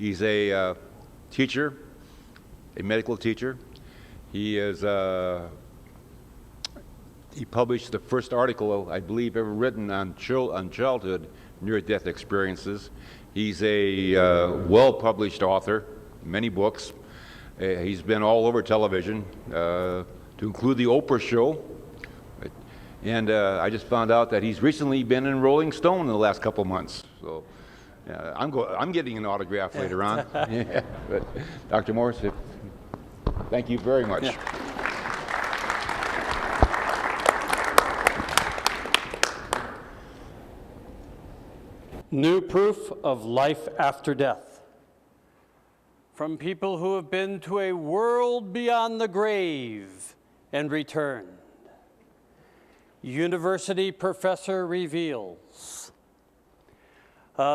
He's a teacher, a medical teacher. He published the first article, I believe, ever written on childhood near-death experiences. He's a well-published author, many books. He's been all over television, to include the Oprah show. And I just found out that he's recently been in Rolling Stone in the last couple months. So I'm getting an autograph later on. Yeah, but Dr. Morse, thank you very much. Yeah. New proof of life after death. From people who have been to a world beyond the grave and returned. University professor reveals.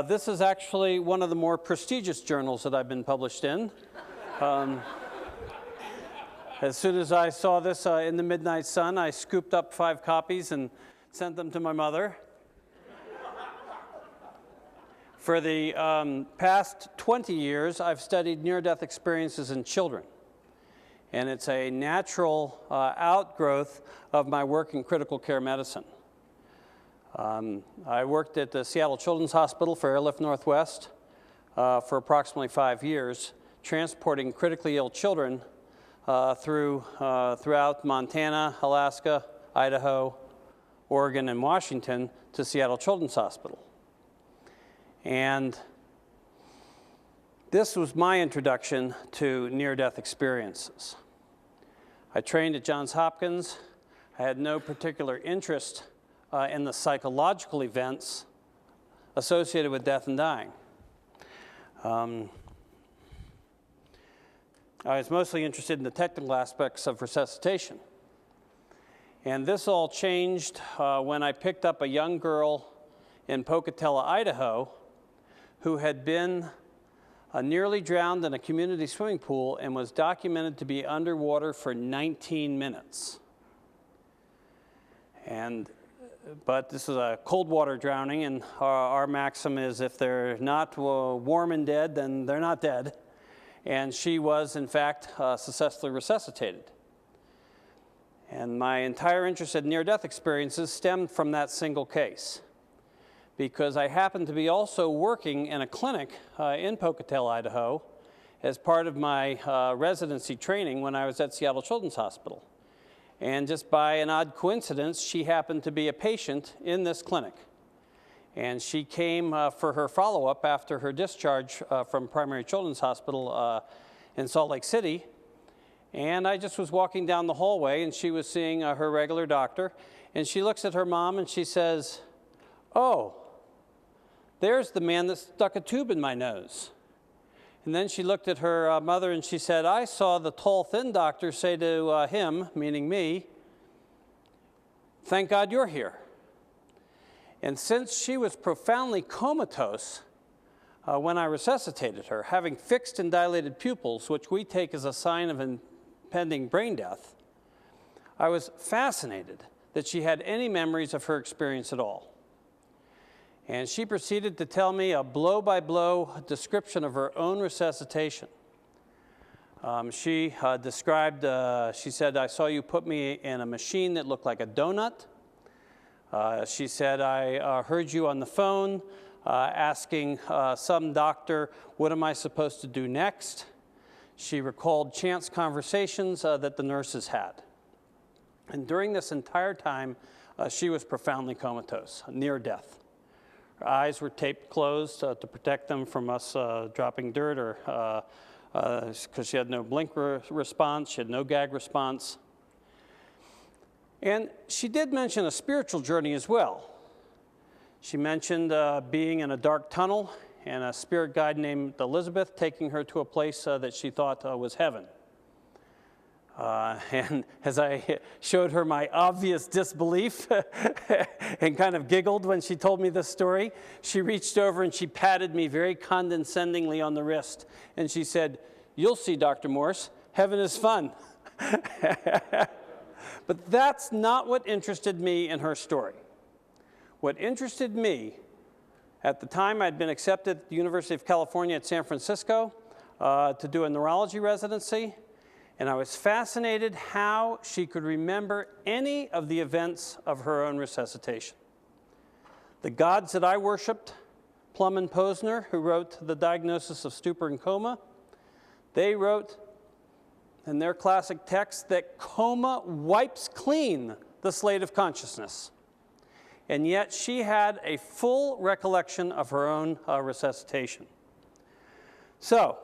This is actually one of the more prestigious journals that I've been published in. As soon as I saw this in the Midnight Sun, I scooped up 5 copies and sent them to my mother. For the past 20 years, I've studied near-death experiences in children. And it's a natural outgrowth of my work in critical care medicine. I worked at the Seattle Children's Hospital for Airlift Northwest for approximately 5 years, transporting critically ill children throughout Montana, Alaska, Idaho, Oregon, and Washington to Seattle Children's Hospital. And this was my introduction to near-death experiences. I trained at Johns Hopkins. I had no particular interest in the psychological events associated with death and dying. I was mostly interested in the technical aspects of resuscitation. And this all changed when I picked up a young girl in Pocatello, Idaho, who had been nearly drowned in a community swimming pool and was documented to be underwater for 19 minutes. But this is a cold water drowning, and our maxim is if they're not warm and dead, then they're not dead. And she was, in fact, successfully resuscitated. And my entire interest in near-death experiences stemmed from that single case, because I happened to be also working in a clinic in Pocatello, Idaho, as part of my residency training when I was at Seattle Children's Hospital. And just by an odd coincidence, she happened to be a patient in this clinic. And she came for her follow-up after her discharge from Primary Children's Hospital in Salt Lake City. And I just was walking down the hallway, and she was seeing her regular doctor. And she looks at her mom, and she says, "Oh, there's the man that stuck a tube in my nose." And then she looked at her mother and she said, "I saw the tall, thin doctor say to him," meaning me, "Thank God you're here." And since she was profoundly comatose when I resuscitated her, having fixed and dilated pupils, which we take as a sign of impending brain death, I was fascinated that she had any memories of her experience at all. And she proceeded to tell me a blow-by-blow description of her own resuscitation. She described, she said, "I saw you put me in a machine that looked like a donut." She said, "I heard you on the phone asking some doctor, what am I supposed to do next?" She recalled chance conversations that the nurses had. And during this entire time, she was profoundly comatose, near death. Her eyes were taped closed to protect them from us dropping dirt, or because she had no blink response, she had no gag response. And she did mention a spiritual journey as well. She mentioned being in a dark tunnel and a spirit guide named Elizabeth taking her to a place that she thought was heaven. And as I showed her my obvious disbelief and kind of giggled when she told me this story, she reached over and she patted me very condescendingly on the wrist. And she said, "You'll see, Dr. Morse, heaven is fun." But that's not what interested me in her story. What interested me At the time, I'd been accepted at the University of California at San Francisco to do a neurology residency, and I was fascinated how she could remember any of the events of her own resuscitation. The gods that I worshiped, Plum and Posner, who wrote The Diagnosis of Stupor and Coma, they wrote in their classic text that coma wipes clean the slate of consciousness. And yet she had a full recollection of her own resuscitation. So,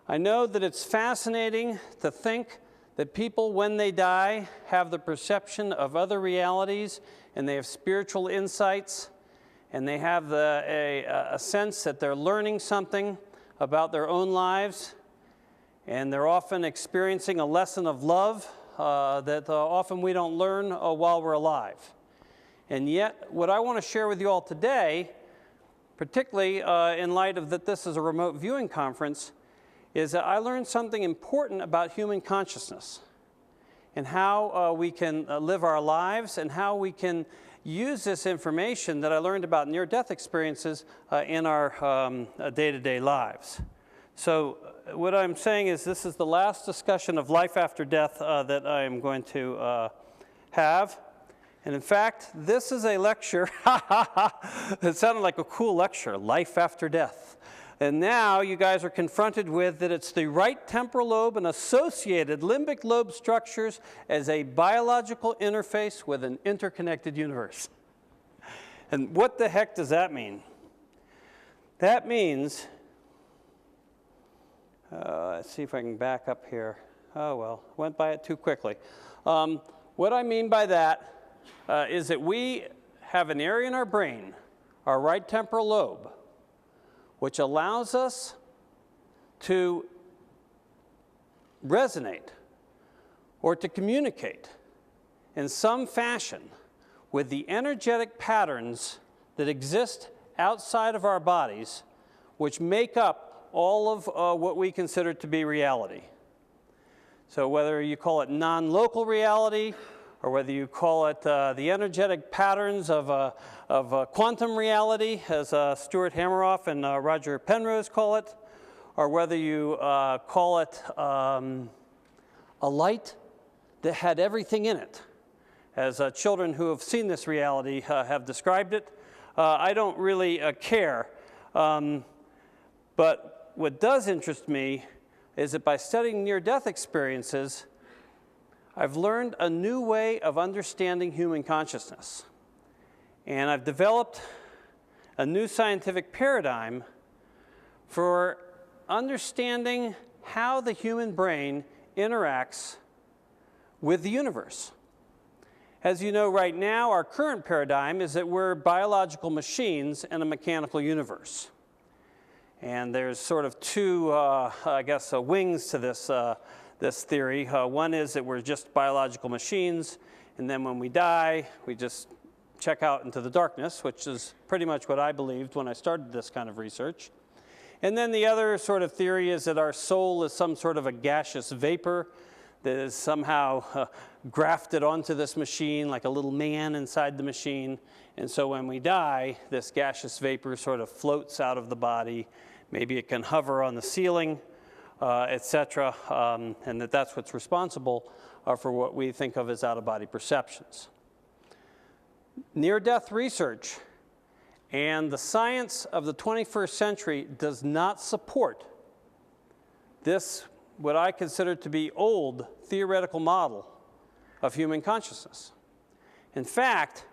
I know that it's fascinating to think that people, when they die, have the perception of other realities, and they have spiritual insights, and they have a sense that they're learning something about their own lives, and they're often experiencing a lesson of love that often we don't learn while we're alive. And yet, what I want to share with you all today, particularly in light of that this is a remote viewing conference, is that I learned something important about human consciousness and how we can live our lives and how we can use this information that I learned about near-death experiences in our day-to-day lives. So what I'm saying is this is the last discussion of life after death that I am going to have. And in fact, this is a lecture, it sounded like a cool lecture, life after death. And now you guys are confronted with that it's the right temporal lobe and associated limbic lobe structures as a biological interface with an interconnected universe. And what the heck does that mean? That means, let's see if I can back up here. Oh well, went by it too quickly. What I mean by that is that we have an area in our brain, our right temporal lobe, which allows us to resonate or to communicate in some fashion with the energetic patterns that exist outside of our bodies, which make up all of what we consider to be reality. So whether you call it non-local reality, or whether you call it the energetic patterns of quantum reality, as Stuart Hameroff and Roger Penrose call it, or whether you call it a light that had everything in it, as children who have seen this reality have described it. I don't really care, but what does interest me is that by studying near-death experiences, I've learned a new way of understanding human consciousness. And I've developed a new scientific paradigm for understanding how the human brain interacts with the universe. As you know, right now, our current paradigm is that we're biological machines in a mechanical universe. And there's sort of two, I guess, wings to this theory. One is that we're just biological machines, and then when we die, we just check out into the darkness, which is pretty much what I believed when I started this kind of research. And then the other sort of theory is that our soul is some sort of a gaseous vapor that is somehow grafted onto this machine like a little man inside the machine. And so when we die, this gaseous vapor sort of floats out of the body. Maybe it can hover on the ceiling, etc., and that's what's responsible for what we think of as out-of-body perceptions. Near-death research and the science of the 21st century does not support this, what I consider to be old theoretical model of human consciousness. In fact,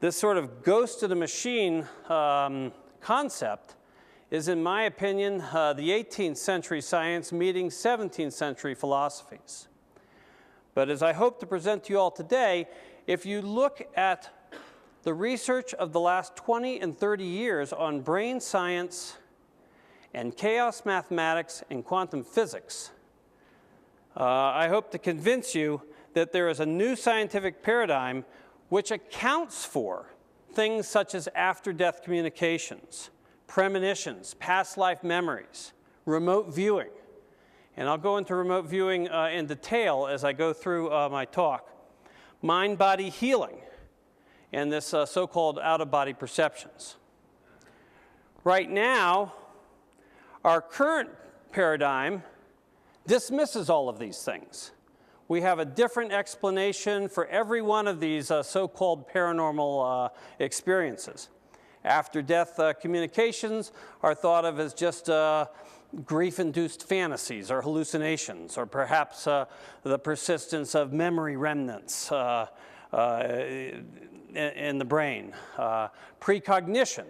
this sort of ghost of the machine concept is, in my opinion, the 18th century science meeting 17th century philosophies. But as I hope to present to you all today, if you look at the research of the last 20 and 30 years on brain science and chaos mathematics and quantum physics, I hope to convince you that there is a new scientific paradigm which accounts for things such as after-death communications, premonitions, past life memories, remote viewing. And I'll go into remote viewing in detail as I go through my talk. Mind-body healing, and this so-called out-of-body perceptions. Right now, our current paradigm dismisses all of these things. We have a different explanation for every one of these so-called paranormal experiences. After-death communications are thought of as just grief-induced fantasies or hallucinations, or perhaps the persistence of memory remnants in the brain. Precognition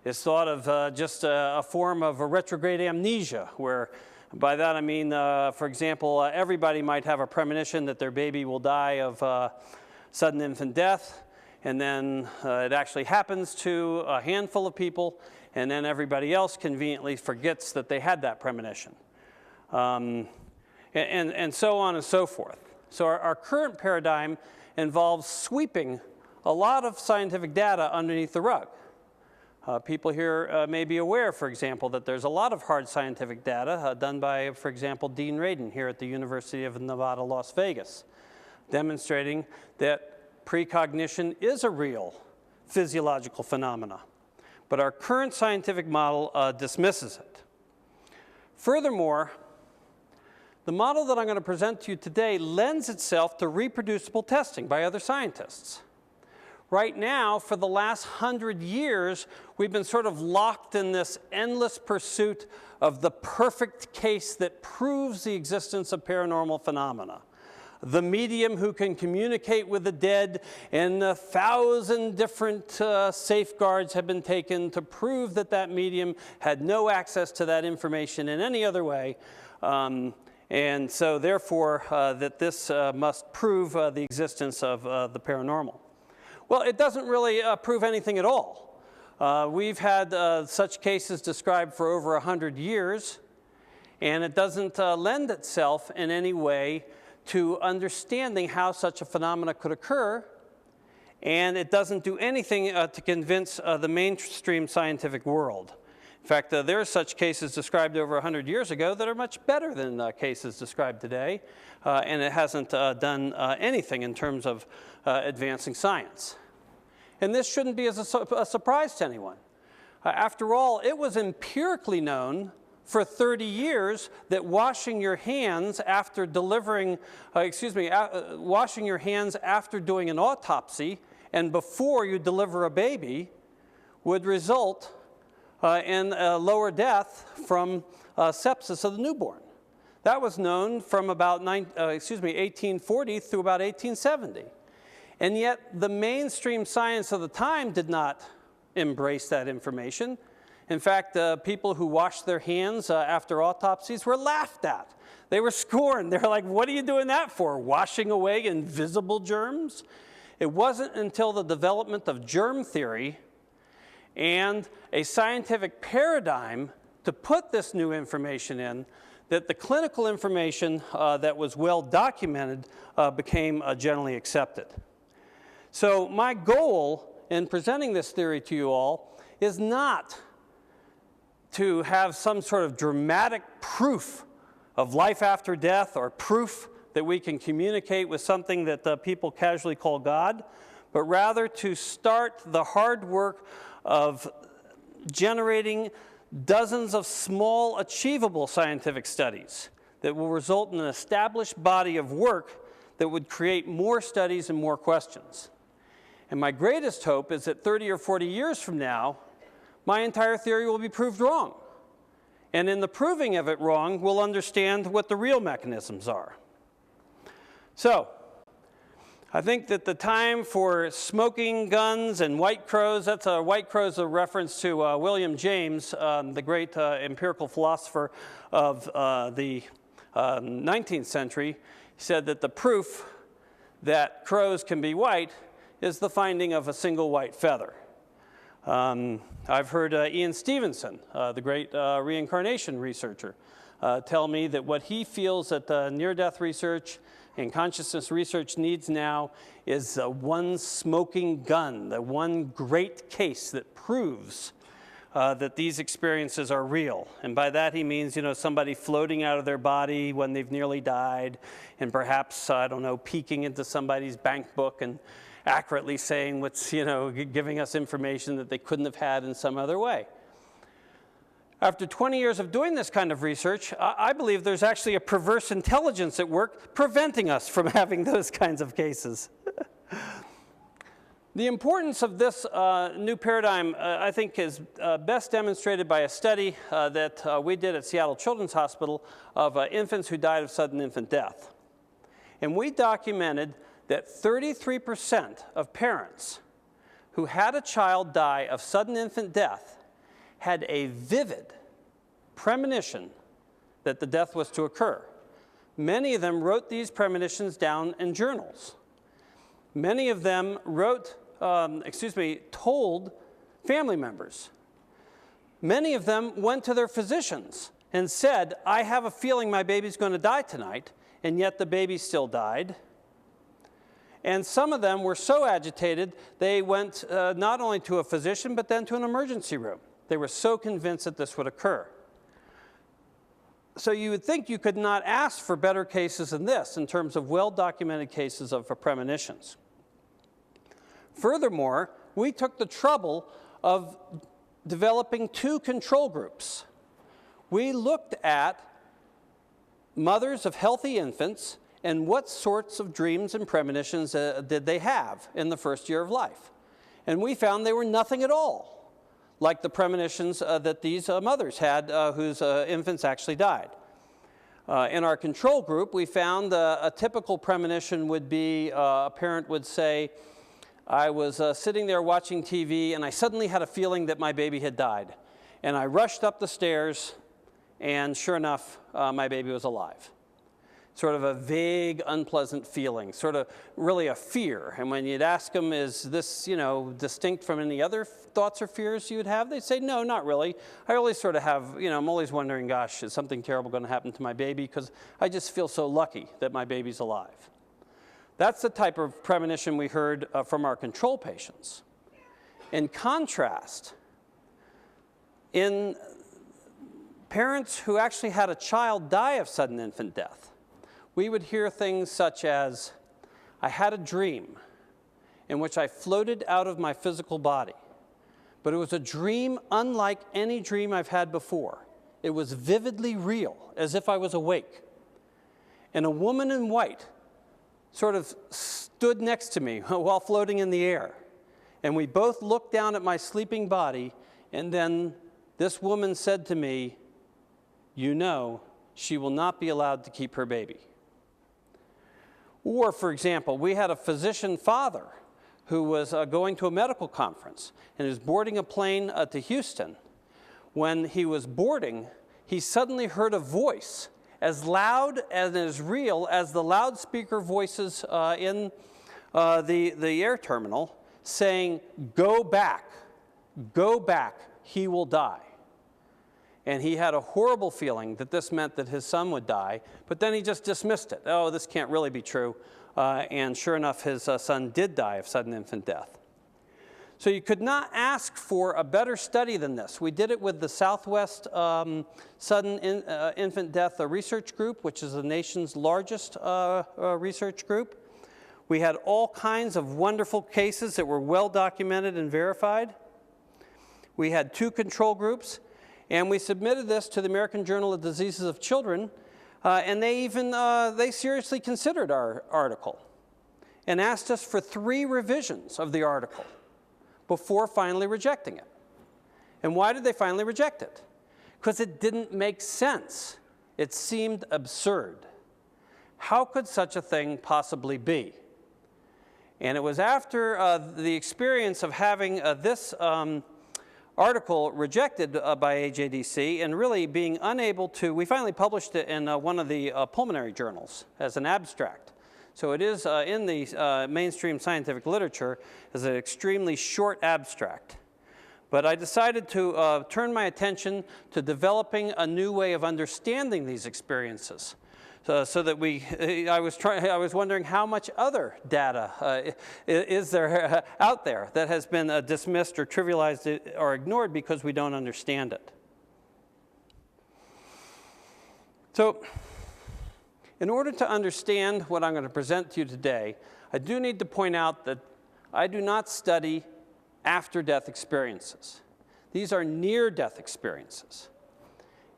is thought of just a form of a retrograde amnesia, where by that I mean, for example, everybody might have a premonition that their baby will die of sudden infant death, and then it actually happens to a handful of people, and then everybody else conveniently forgets that they had that premonition. And so on and so forth. So our current paradigm involves sweeping a lot of scientific data underneath the rug. People here may be aware, for example, that there's a lot of hard scientific data done by, for example, Dean Radin here at the University of Nevada, Las Vegas, demonstrating that precognition is a real physiological phenomena. But our current scientific model dismisses it. Furthermore, the model that I'm going to present to you today lends itself to reproducible testing by other scientists. Right now, for the last 100 years, we've been sort of locked in this endless pursuit of the perfect case that proves the existence of paranormal phenomena. The medium who can communicate with the dead, and 1,000 different safeguards have been taken to prove that that medium had no access to that information in any other way. And so therefore, that this must prove the existence of the paranormal. Well, it doesn't really prove anything at all. We've had such cases described for over 100 years, and it doesn't lend itself in any way to understanding how such a phenomena could occur, and it doesn't do anything to convince the mainstream scientific world. In fact, there are such cases described over 100 years ago that are much better than cases described today, and it hasn't done anything in terms of advancing science. And this shouldn't be as a surprise to anyone. After all, it was empirically known for 30 years that washing your hands after washing your hands after doing an autopsy and before you deliver a baby would result in a lower death from sepsis of the newborn. That was known from about 1840 through about 1870. And yet the mainstream science of the time did not embrace that information. In fact, people who washed their hands after autopsies were laughed at. They were scorned. They were like, what are you doing that for? Washing away invisible germs? It wasn't until the development of germ theory and a scientific paradigm to put this new information in that the clinical information that was well documented became generally accepted. So my goal in presenting this theory to you all is not to have some sort of dramatic proof of life after death or proof that we can communicate with something that people casually call God, but rather to start the hard work of generating dozens of small, achievable scientific studies that will result in an established body of work that would create more studies and more questions. And my greatest hope is that 30 or 40 years from now, my entire theory will be proved wrong. And in the proving of it wrong, we'll understand what the real mechanisms are. So, I think that the time for smoking guns and white crows, white crows a reference to William James, the great empirical philosopher of the 19th century. He said that the proof that crows can be white is the finding of a single white feather. I've heard Ian Stevenson, the great reincarnation researcher, tell me that what he feels that near-death research and consciousness research needs now is one smoking gun, the one great case that proves that these experiences are real. And by that he means, somebody floating out of their body when they've nearly died, and perhaps, I don't know, peeking into somebody's bank book and accurately saying what's, giving us information that they couldn't have had in some other way. After 20 years of doing this kind of research, I believe there's actually a perverse intelligence at work preventing us from having those kinds of cases. The importance of this new paradigm, I think, is best demonstrated by a study that we did at Seattle Children's Hospital of infants who died of sudden infant death. And we documented that 33% of parents who had a child die of sudden infant death had a vivid premonition that the death was to occur. Many of them wrote these premonitions down in journals. Many of them told family members. Many of them went to their physicians and said, I have a feeling my baby's going to die tonight, and yet the baby still died. And some of them were so agitated, they went not only to a physician, but then to an emergency room. They were so convinced that this would occur. So you would think you could not ask for better cases than this in terms of well-documented cases of premonitions. Furthermore, we took the trouble of developing 2 control groups. We looked at mothers of healthy infants and what sorts of dreams and premonitions did they have in the first year of life. And we found they were nothing at all like the premonitions that these mothers had whose infants actually died. In our control group, we found a typical premonition would be a parent would say, I was sitting there watching TV and I suddenly had a feeling that my baby had died. And I rushed up the stairs and sure enough, my baby was alive. Sort of a vague, unpleasant feeling, sort of really a fear. And when you'd ask them, is this, distinct from any other thoughts or fears you would have? They'd say, no, not really. I always sort of have, I'm always wondering, gosh, is something terrible going to happen to my baby? Because I just feel so lucky that my baby's alive. That's the type of premonition we heard from our control patients. In contrast, in parents who actually had a child die of sudden infant death, we would hear things such as, I had a dream in which I floated out of my physical body, but it was a dream unlike any dream I've had before. It was vividly real, as if I was awake. And a woman in white sort of stood next to me while floating in the air. And we both looked down at my sleeping body, and then this woman said to me, she will not be allowed to keep her baby. Or, for example, we had a physician father who was going to a medical conference and was boarding a plane to Houston. When he was boarding, he suddenly heard a voice as loud and as real as the loudspeaker voices in the air terminal saying, go back, he will die. And he had a horrible feeling that this meant that his son would die, but then he just dismissed it. Oh, this can't really be true. And sure enough, his son did die of sudden infant death. So you could not ask for a better study than this. We did it with the Southwest Sudden Infant Death Research Group, which is the nation's largest research group. We had all kinds of wonderful cases that were well documented and verified. We had 2 control groups. And we submitted this to the American Journal of Diseases of Children, and they seriously considered our article and asked us for 3 revisions of the article before finally rejecting it. And why did they finally reject it? Because it didn't make sense. It seemed absurd. How could such a thing possibly be? And it was after the experience of having this article rejected by AJDC and really being unable to, we finally published it in one of the pulmonary journals as an abstract. So it is in the mainstream scientific literature as an extremely short abstract. But I decided to turn my attention to developing a new way of understanding these experiences. So that I was wondering how much other data is there out there that has been dismissed or trivialized or ignored because we don't understand it. So in order to understand what I'm going to present to you today, I do need to point out that I do not study after-death experiences. These are near-death experiences.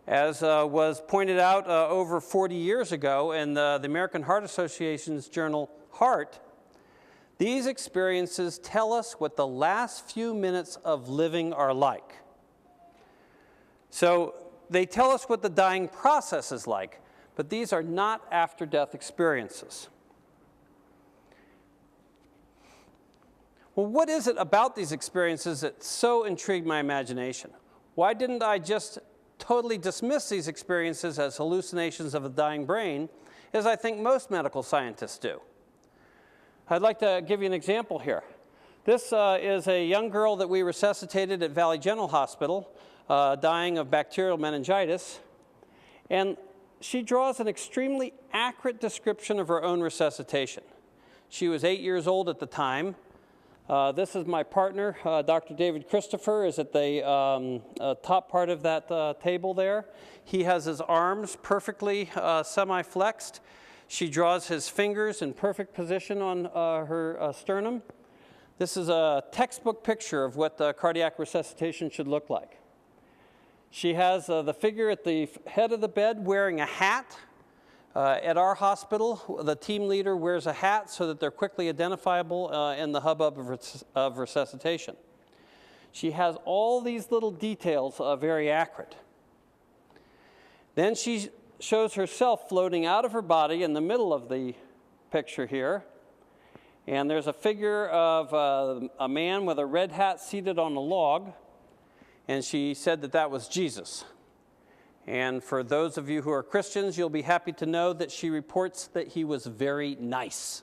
As was pointed out over 40 years ago in the American Heart Association's journal, Heart, these experiences tell us what the last few minutes of living are like. So they tell us what the dying process is like, but these are not after-death experiences. Well, what is it about these experiences that so intrigued my imagination? Why didn't I just totally dismiss these experiences as hallucinations of the dying brain, as I think most medical scientists do? I'd like to give you an example here. This is a young girl that we resuscitated at Valley General Hospital, dying of bacterial meningitis, and she draws an extremely accurate description of her own resuscitation. She was 8 years old at the time. This is my partner, Dr. David Christopher, is at the top part of that table there. He has his arms perfectly semi-flexed. She draws his fingers in perfect position on her sternum. This is a textbook picture of what cardiac resuscitation should look like. She has the figure at the head of the bed wearing a hat. At our hospital, the team leader wears a hat so that they're quickly identifiable in the hubbub of resuscitation. She has all these little details very accurate. Then she shows herself floating out of her body in the middle of the picture here. And there's a figure of a man with a red hat seated on a log. And she said that that was Jesus. And for those of you who are Christians, you'll be happy to know that she reports that he was very nice.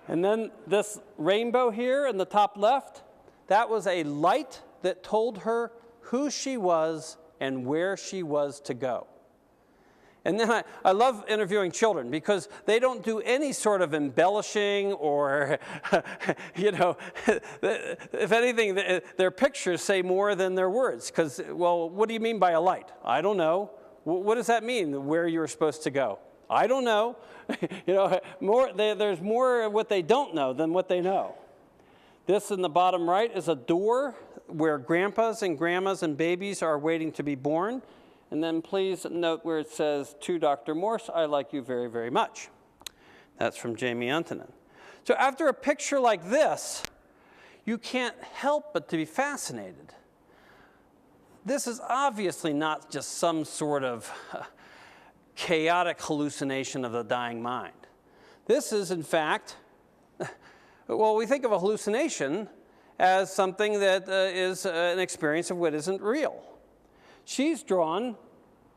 And then this rainbow here in the top left, that was a light that told her who she was and where she was to go. And then I love interviewing children because they don't do any sort of embellishing or, you know, if anything, their pictures say more than their words. Because, well, what do you mean by a light? I don't know. What does that mean, where you're supposed to go? I don't know. You know, there's more what they don't know than what they know. This in the bottom right is a door where grandpas and grandmas and babies are waiting to be born. And then please note where it says, "To Dr. Morse, I like you very, very much." That's from Jamie Untonen. So after a picture like this, you can't help but to be fascinated. This is obviously not just some sort of chaotic hallucination of the dying mind. This is, in fact, well, we think of a hallucination as something that is an experience of what isn't real. She's drawn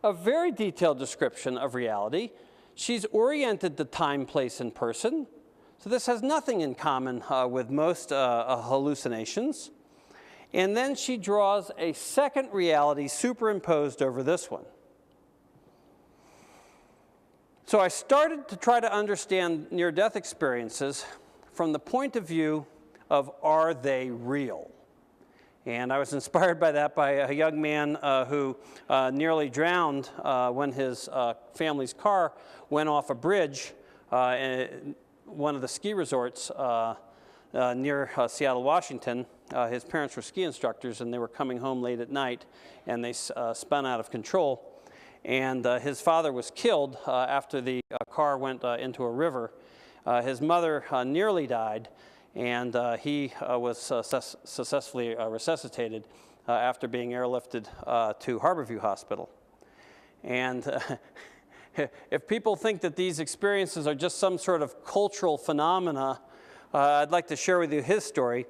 a very detailed description of reality. She's oriented to time, place, and person. So this has nothing in common with most hallucinations. And then she draws a second reality superimposed over this one. So I started to try to understand near-death experiences from the point of view of, are they real? And I was inspired by that by a young man who nearly drowned when his family's car went off a bridge in one of the ski resorts near Seattle, Washington. His parents were ski instructors, and they were coming home late at night, and they spun out of control. And his father was killed after the car went into a river. His mother nearly died. And he was successfully resuscitated after being airlifted to Harborview Hospital. And if people think that these experiences are just some sort of cultural phenomena, I'd like to share with you his story.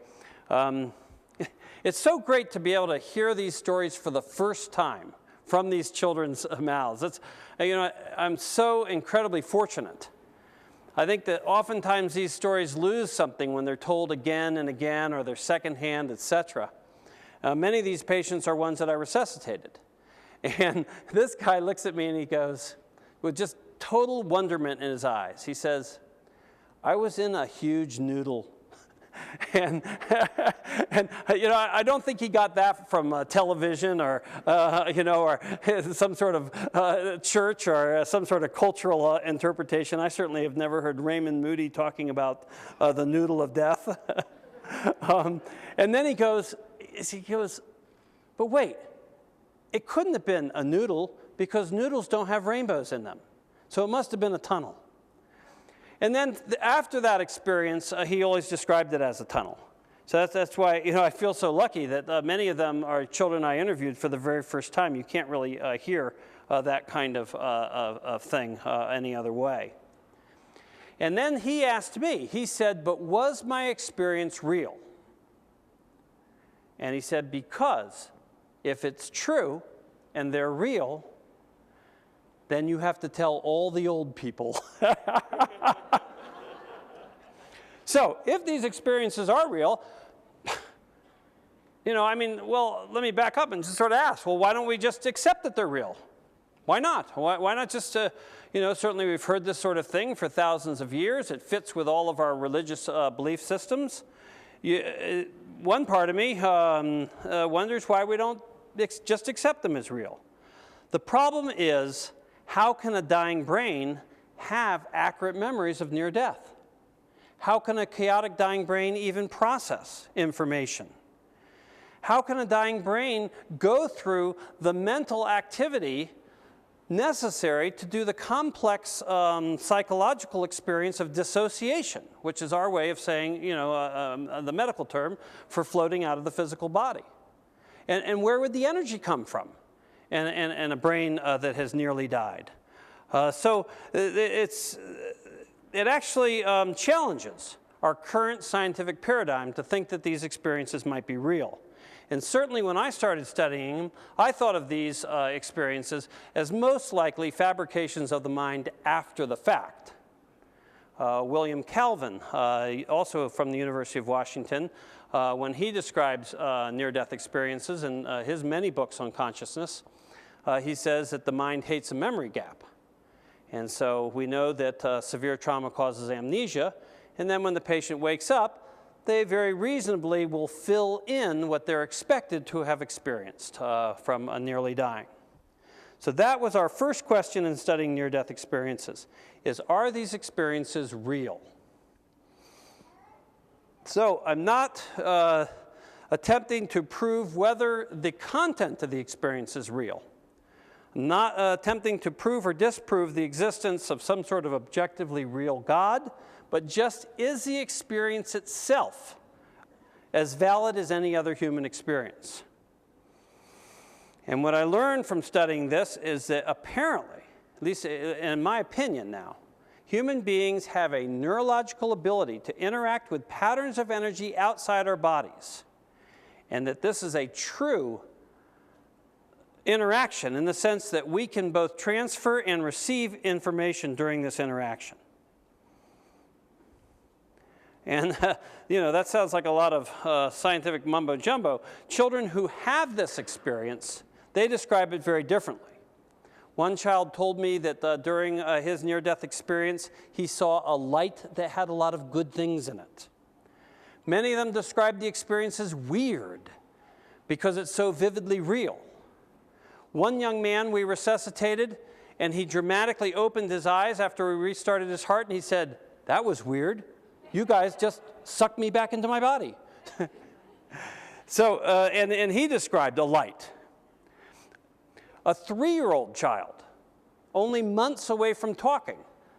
It's so great to be able to hear these stories for the first time from these children's mouths. It's, you know, I'm so incredibly fortunate. I think that oftentimes these stories lose something when they're told again and again, or they're secondhand, etc. Many of these patients are ones that I resuscitated. And this guy looks at me and he goes, with just total wonderment in his eyes, he says, "I was in a huge noodle." And you know, I don't think he got that from television or, you know, or some sort of church or some sort of cultural interpretation. I certainly have never heard Raymond Moody talking about the noodle of death. And then he goes, "But wait, it couldn't have been a noodle because noodles don't have rainbows in them. So it must have been a tunnel. And then after that experience, he always described it as a tunnel. So that's why, you know, I feel so lucky that many of them are children I interviewed for the very first time. You can't really hear that kind of thing any other way. And then he asked me, he said, but was my experience real? And he said, because if it's true and they're real, then you have to tell all the old people. So if these experiences are real, you know, I mean, well, let me back up and just sort of ask, well, why don't we just accept that they're real? Why not? Why not just, you know, certainly we've heard this sort of thing for thousands of years. It fits with all of our religious belief systems. One part of me wonders why we don't just accept them as real. The problem is, how can a dying brain have accurate memories of near death? How can a chaotic dying brain even process information? How can a dying brain go through the mental activity necessary to do the complex psychological experience of dissociation, which is our way of saying, you know, the medical term for floating out of the physical body? And where would the energy come from in a brain that has nearly died? So it actually challenges our current scientific paradigm to think that these experiences might be real. And certainly when I started studying them, I thought of these experiences as most likely fabrications of the mind after the fact. William Calvin, also from the University of Washington, when he describes near-death experiences in his many books on consciousness, he says that the mind hates a memory gap. And so we know that severe trauma causes amnesia, and then when the patient wakes up, they very reasonably will fill in what they're expected to have experienced from a nearly dying. So that was our first question in studying near-death experiences, is are these experiences real? So I'm not attempting to prove whether the content of the experience is real. I'm not attempting to prove or disprove the existence of some sort of objectively real God, but just is the experience itself as valid as any other human experience? And what I learned from studying this is that apparently, at least in my opinion now, human beings have a neurological ability to interact with patterns of energy outside our bodies, and that this is a true interaction in the sense that we can both transfer and receive information during this interaction. And, you know, that sounds like a lot of scientific mumbo-jumbo. Children who have this experience, they describe it very differently. One child told me that during his near-death experience, he saw a light that had a lot of good things in it. Many of them described the experience as weird because it's so vividly real. One young man we resuscitated, and he dramatically opened his eyes after we restarted his heart, and he said, "That was weird. You guys just sucked me back into my body." So, and he described a light. A 3-year-old child, only months away from talking,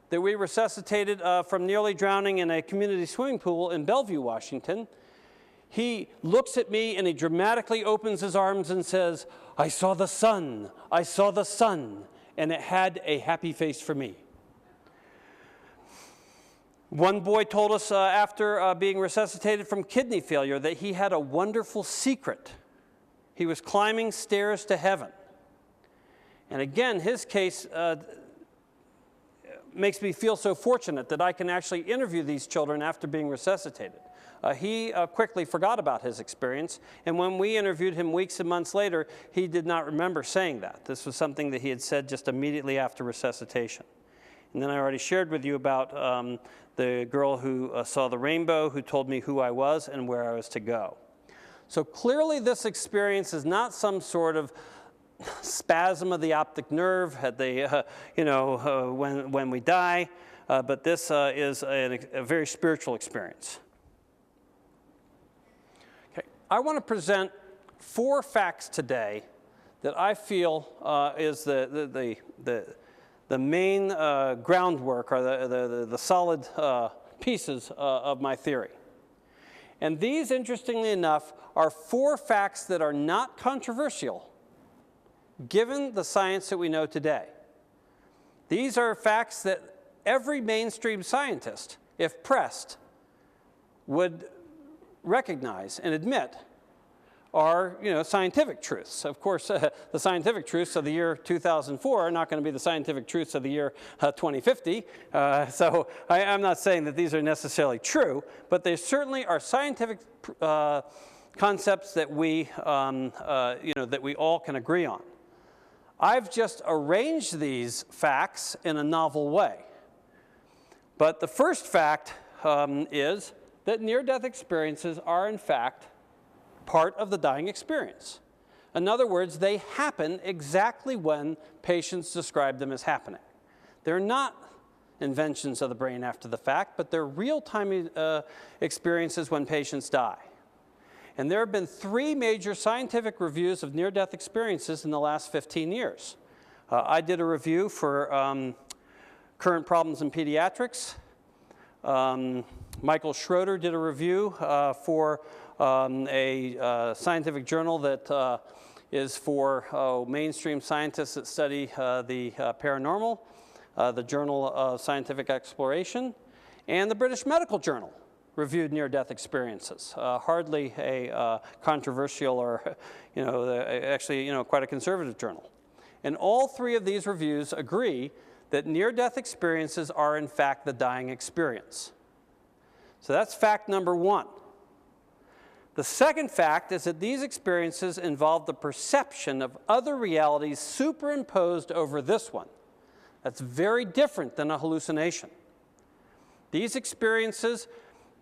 that we resuscitated from nearly drowning in a community swimming pool in Bellevue, Washington, he looks at me and he dramatically opens his arms and says, "I saw the sun, I saw the sun," and it had a happy face for me. One boy told us after being resuscitated from kidney failure that he had a wonderful secret. He was climbing stairs to heaven. And again, his case makes me feel so fortunate that I can actually interview these children after being resuscitated. He quickly forgot about his experience, and when we interviewed him weeks and months later, he did not remember saying that. This was something that he had said just immediately after resuscitation. And then I already shared with you about the girl who saw the rainbow, who told me who I was and where I was to go. So clearly this experience is not some sort of spasm of the optic nerve at the, when we die, but this is a very spiritual experience. Okay. I want to present 4 facts today that I feel is the main groundwork, or the solid pieces of my theory. And these, interestingly enough, are 4 facts that are not controversial given the science that we know today. These are facts that every mainstream scientist, if pressed, would recognize and admit are, scientific truths. Of course, the scientific truths of the year 2004 are not going to be the scientific truths of the year 2050. So I'm not saying that these are necessarily true, but they certainly are scientific concepts that we, that we all can agree on. I've just arranged these facts in a novel way. But the first fact is that near-death experiences are, in fact, part of the dying experience. In other words, they happen exactly when patients describe them as happening. They're not inventions of the brain after the fact, but they're real-time experiences when patients die. And there have been 3 major scientific reviews of near-death experiences in the last 15 years. I did a review for current problems in pediatrics. Michael Schroeder did a review for a scientific journal that is for mainstream scientists that study the paranormal, the Journal of Scientific Exploration, and the British Medical Journal reviewed near-death experiences. Hardly a controversial or, actually, quite a conservative journal. And all 3 of these reviews agree that near-death experiences are, in fact, the dying experience. So that's fact number 1. The second fact is that these experiences involve the perception of other realities superimposed over this one. That's very different than a hallucination. These experiences,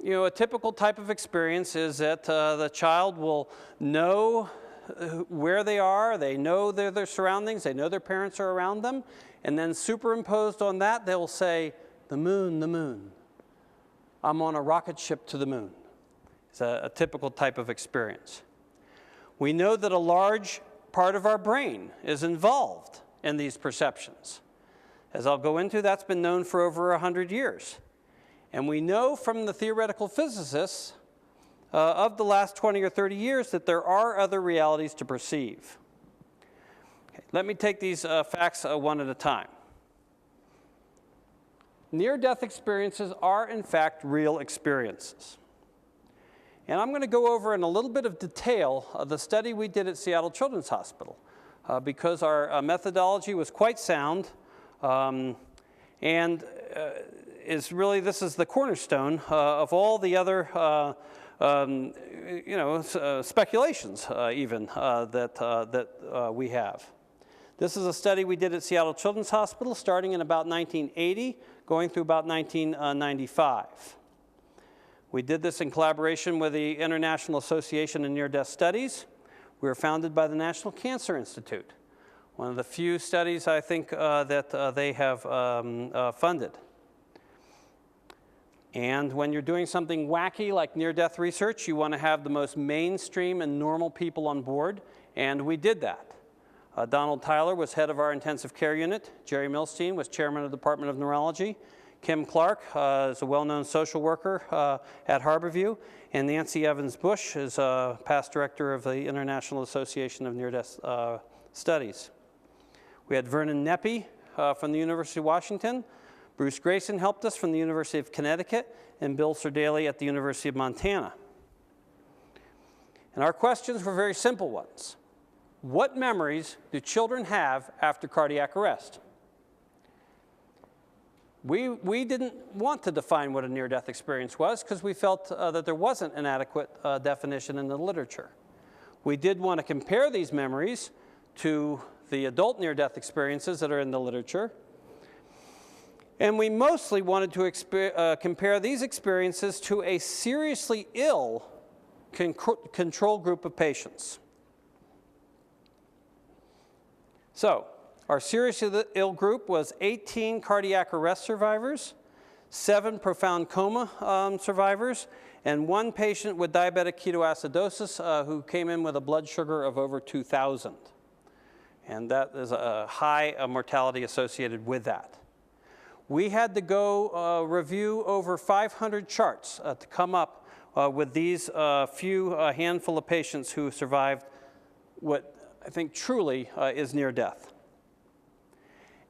a typical type of experience is that the child will know where they are, they know their surroundings, they know their parents are around them, and then superimposed on that, they'll say, the moon, the moon. I'm on a rocket ship to the moon. It's a typical type of experience. We know that a large part of our brain is involved in these perceptions. As I'll go into, that's been known for over 100 years. And we know from the theoretical physicists of the last 20 or 30 years that there are other realities to perceive. Okay, let me take these facts one at a time. Near-death experiences are, in fact, real experiences. And I'm going to go over in a little bit of detail the study we did at Seattle Children's Hospital because our methodology was quite sound and this is the cornerstone of all the other speculations even that we have. This is a study we did at Seattle Children's Hospital starting in about 1980, going through about 1995. We did this in collaboration with the International Association of Near-Death Studies. We were founded by the National Cancer Institute, one of the few studies I think that they have funded. And when you're doing something wacky like near-death research, you want to have the most mainstream and normal people on board, and we did that. Donald Tyler was head of our intensive care unit. Jerry Milstein was chairman of the Department of Neurology. Kim Clark is a well-known social worker at Harborview. And Nancy Evans Bush is past director of the International Association of Near-Death Studies. We had Vernon Neppy from the University of Washington. Bruce Grayson helped us from the University of Connecticut, and Bill Serdaley at the University of Montana. And our questions were very simple ones. What memories do children have after cardiac arrest? We didn't want to define what a near-death experience was because we felt that there wasn't an adequate definition in the literature. We did want to compare these memories to the adult near-death experiences that are in the literature. And we mostly wanted to compare these experiences to a seriously ill control group of patients. So, our seriously ill group was 18 cardiac arrest survivors, 7 profound coma survivors, and 1 patient with diabetic ketoacidosis who came in with a blood sugar of over 2,000. And that is a high mortality associated with that. We had to go review over 500 charts to come up with these handful of patients who survived what I think truly is near death.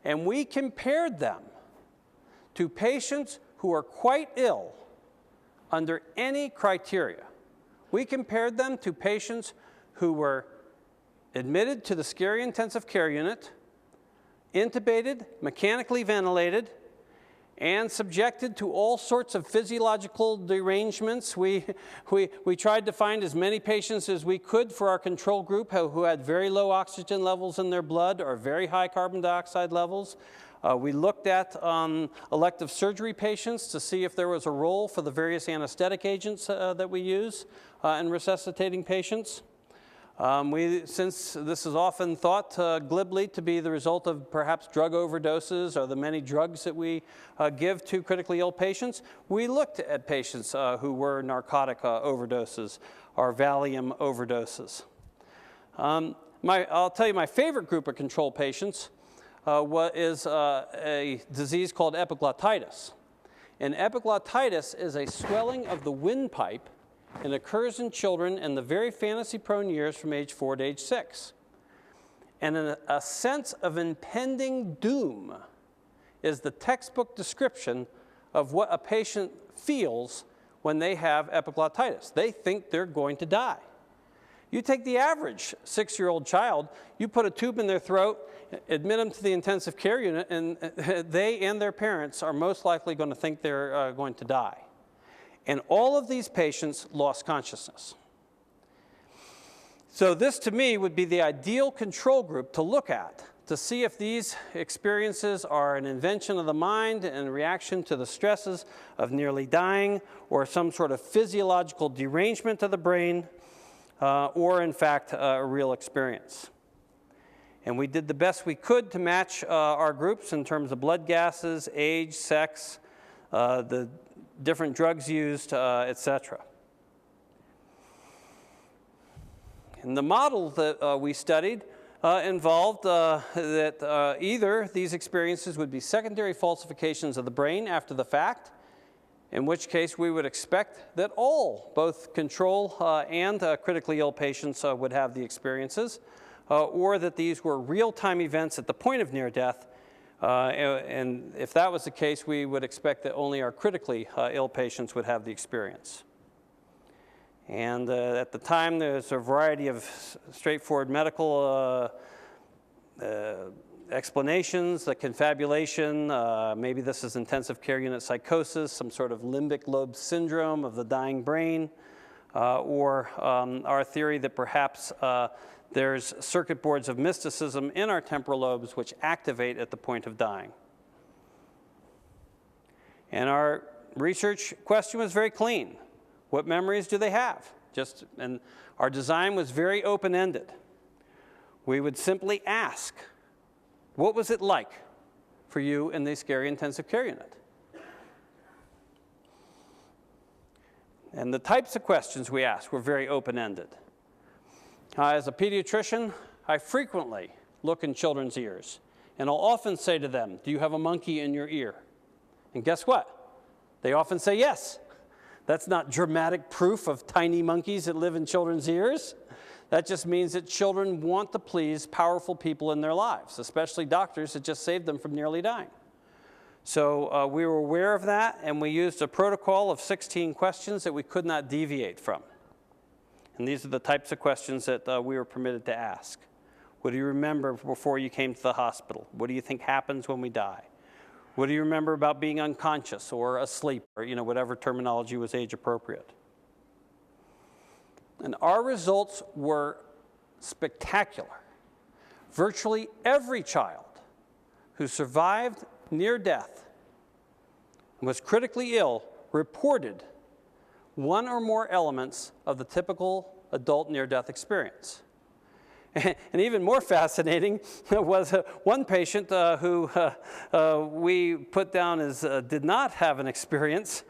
And we compared them to patients who are quite ill under any criteria. We compared them to patients who were admitted to the scary intensive care unit, intubated, mechanically ventilated, and subjected to all sorts of physiological derangements. We tried to find as many patients as we could for our control group who had very low oxygen levels in their blood or very high carbon dioxide levels. We looked at elective surgery patients to see if there was a role for the various anesthetic agents that we use in resuscitating patients. Since this is often thought glibly to be the result of perhaps drug overdoses or the many drugs that we give to critically ill patients, we looked at patients who were narcotic overdoses or Valium overdoses. I'll tell you my favorite group of control patients is a disease called epiglottitis. And epiglottitis is a swelling of the windpipe and occurs in children in the very fantasy-prone years from age 4 to age 6. And a sense of impending doom is the textbook description of what a patient feels when they have epiglottitis. They think they're going to die. You take the average 6-year-old child, you put a tube in their throat, admit them to the intensive care unit, and they and their parents are most likely going to think they're going to die. And all of these patients lost consciousness. So this, to me, would be the ideal control group to look at to see if these experiences are an invention of the mind in reaction to the stresses of nearly dying or some sort of physiological derangement of the brain or, in fact, a real experience. And we did the best we could to match our groups in terms of blood gases, age, sex, the different drugs used, etc. And the model that we studied involved that either these experiences would be secondary falsifications of the brain after the fact, in which case we would expect that all, both control and critically ill patients would have the experiences, or that these were real-time events at the point of near death. And if that was the case, we would expect that only our critically ill patients would have the experience. And at the time, there's a variety of straightforward medical explanations, the confabulation, maybe this is intensive care unit psychosis, some sort of limbic lobe syndrome of the dying brain, or our theory that perhaps there's circuit boards of mysticism in our temporal lobes which activate at the point of dying. And our research question was very clean. What memories do they have? And our design was very open-ended. We would simply ask, what was it like for you in the scary intensive care unit? And the types of questions we asked were very open-ended. As a pediatrician, I frequently look in children's ears, and I'll often say to them, do you have a monkey in your ear? And guess what? They often say yes. That's not dramatic proof of tiny monkeys that live in children's ears. That just means that children want to please powerful people in their lives, especially doctors that just saved them from nearly dying. So we were aware of that, and we used a protocol of 16 questions that we could not deviate from. And these are the types of questions that we were permitted to ask. What do you remember before you came to the hospital? What do you think happens when we die? What do you remember about being unconscious or asleep, or whatever terminology was age appropriate? And our results were spectacular. Virtually every child who survived near death and was critically ill reported one or more elements of the typical adult near-death experience. And even more fascinating was one patient who we put down as did not have an experience,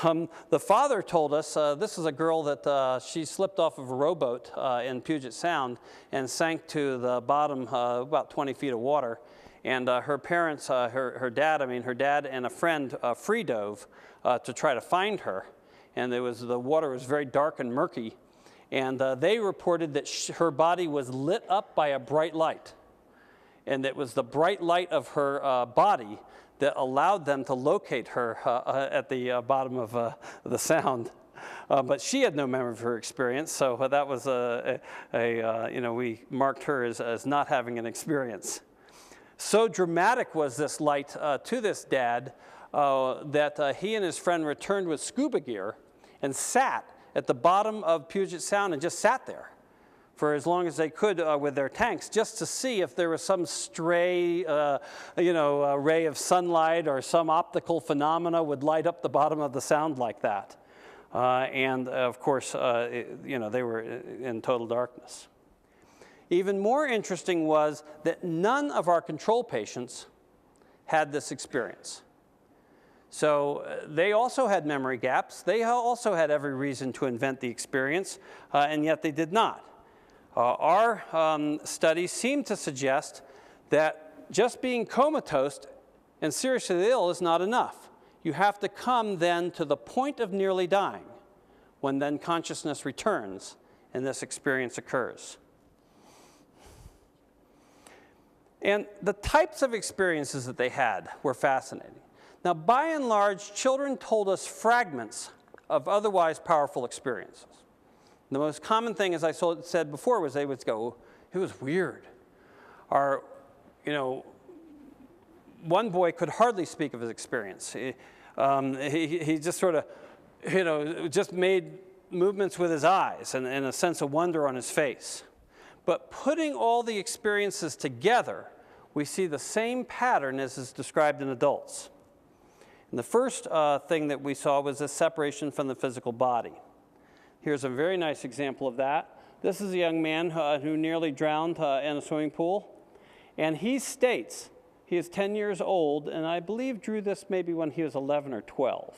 The father told us, this is a girl that she slipped off of a rowboat in Puget Sound and sank to the bottom about 20 feet of water. And her parents, her dad and a friend free dove to try to find her. And the water was very dark and murky. And they reported that her body was lit up by a bright light. And it was the bright light of her body that allowed them to locate her at the bottom of the sound. But she had no memory of her experience, so that was we marked her as not having an experience. So dramatic was this light to this dad that he and his friend returned with scuba gear and sat at the bottom of Puget Sound and just sat there for as long as they could with their tanks, just to see if there was some stray, ray of sunlight or some optical phenomena would light up the bottom of the sound like that. And of course, they were in total darkness. Even more interesting was that none of our control patients had this experience. So they also had memory gaps. They also had every reason to invent the experience, and yet they did not. Our studies seem to suggest that just being comatose and seriously ill is not enough. You have to come then to the point of nearly dying, when then consciousness returns and this experience occurs. And the types of experiences that they had were fascinating. Now, by and large, children told us fragments of otherwise powerful experiences. The most common thing, as I said before, was they would go, it was weird. Or, one boy could hardly speak of his experience. He just sort of, just made movements with his eyes and a sense of wonder on his face. But putting all the experiences together, we see the same pattern as is described in adults. And the first thing that we saw was this separation from the physical body. Here's a very nice example of that. This is a young man who nearly drowned in a swimming pool. And he states, he is 10 years old, and I believe drew this maybe when he was 11 or 12.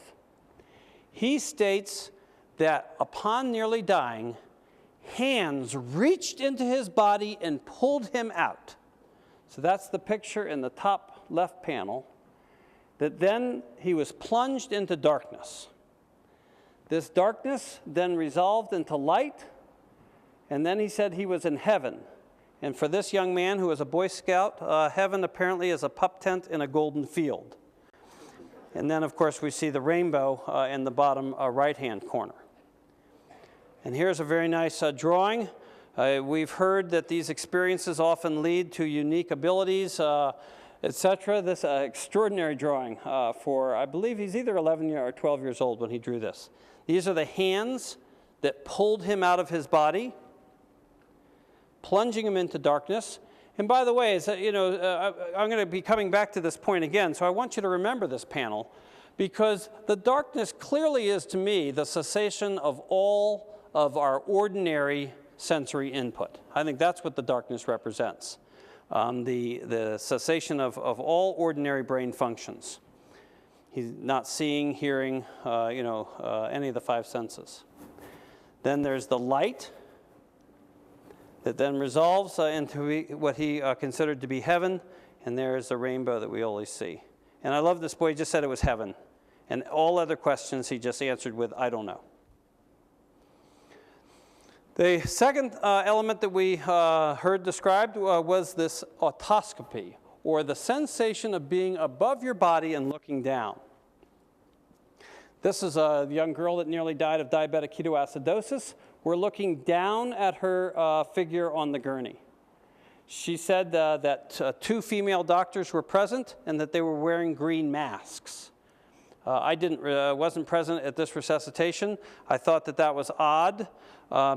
He states that upon nearly dying, hands reached into his body and pulled him out. So that's the picture in the top left panel, that then he was plunged into darkness. This darkness then resolved into light, and then he said he was in heaven. And for this young man who was a Boy Scout, heaven apparently is a pup tent in a golden field. And then, of course, we see the rainbow in the bottom right-hand corner. And here's a very nice drawing. We've heard that these experiences often lead to unique abilities, etc. This extraordinary drawing for, I believe he's either 11 or 12 years old when he drew this. These are the hands that pulled him out of his body, plunging him into darkness. And by the way, I'm going to be coming back to this point again, so I want you to remember this panel, because the darkness clearly is, to me, the cessation of all of our ordinary sensory input. I think that's what the darkness represents, the cessation of all ordinary brain functions. He's not seeing, hearing, any of the five senses. Then there's the light that then resolves into what he considered to be heaven, and there's the rainbow that we always see. And I love this boy, he just said it was heaven. And all other questions he just answered with, I don't know. The second element that we heard described was this autoscopy, or the sensation of being above your body and looking down. This is a young girl that nearly died of diabetic ketoacidosis. We're looking down at her figure on the gurney. She said that two female doctors were present and that they were wearing green masks. I wasn't present at this resuscitation. I thought that was odd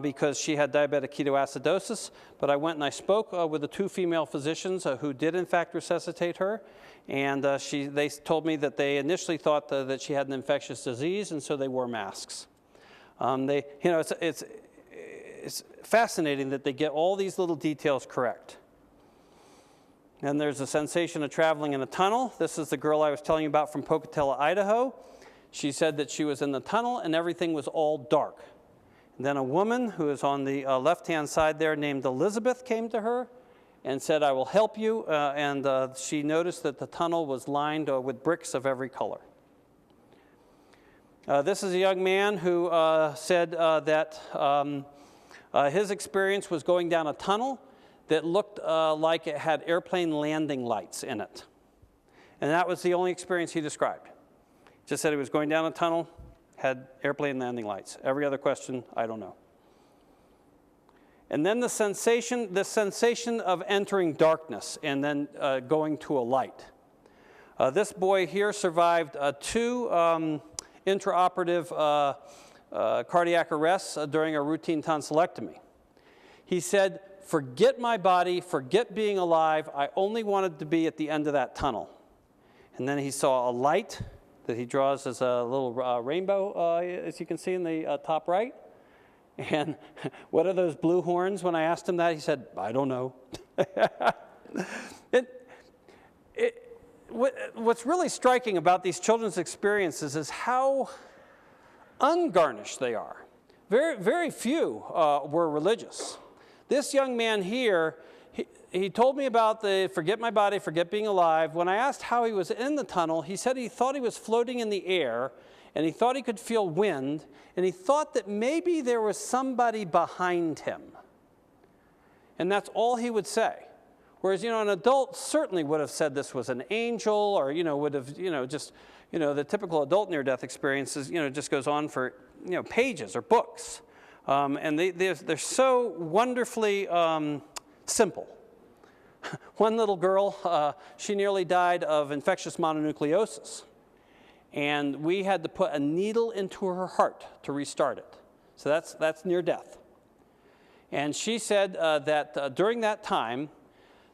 because she had diabetic ketoacidosis, but I went and I spoke with the two female physicians who did in fact resuscitate her, and they told me that they initially thought that she had an infectious disease, and so they wore masks. It's fascinating that they get all these little details correct. And there's a sensation of traveling in a tunnel. This is the girl I was telling you about from Pocatello, Idaho. She said that she was in the tunnel and everything was all dark. And then a woman who is on the left-hand side there named Elizabeth came to her and said, I will help you. And she noticed that the tunnel was lined with bricks of every color. This is a young man who said that his experience was going down a tunnel that looked like it had airplane landing lights in it. And that was the only experience he described. Just said he was going down a tunnel, had airplane landing lights. Every other question, I don't know. And then the sensation of entering darkness and then going to a light. This boy here survived 2 intraoperative cardiac arrests during a routine tonsillectomy. He said, forget my body, forget being alive, I only wanted to be at the end of that tunnel. And then he saw a light that he draws as a little rainbow, as you can see in the top right. And what are those blue horns? When I asked him that, he said, I don't know. What's really striking about these children's experiences is how ungarnished they are. Very, very few were religious. This young man here, he told me about the forget my body, forget being alive. When I asked how he was in the tunnel, he said he thought he was floating in the air, and he thought he could feel wind, and he thought that maybe there was somebody behind him. And that's all he would say. Whereas, an adult certainly would have said this was an angel, or, would have, just, the typical adult near-death experiences, just goes on for, pages or books. And they're so wonderfully simple. One little girl, she nearly died of infectious mononucleosis. And we had to put a needle into her heart to restart it. So that's near death. And she said that during that time,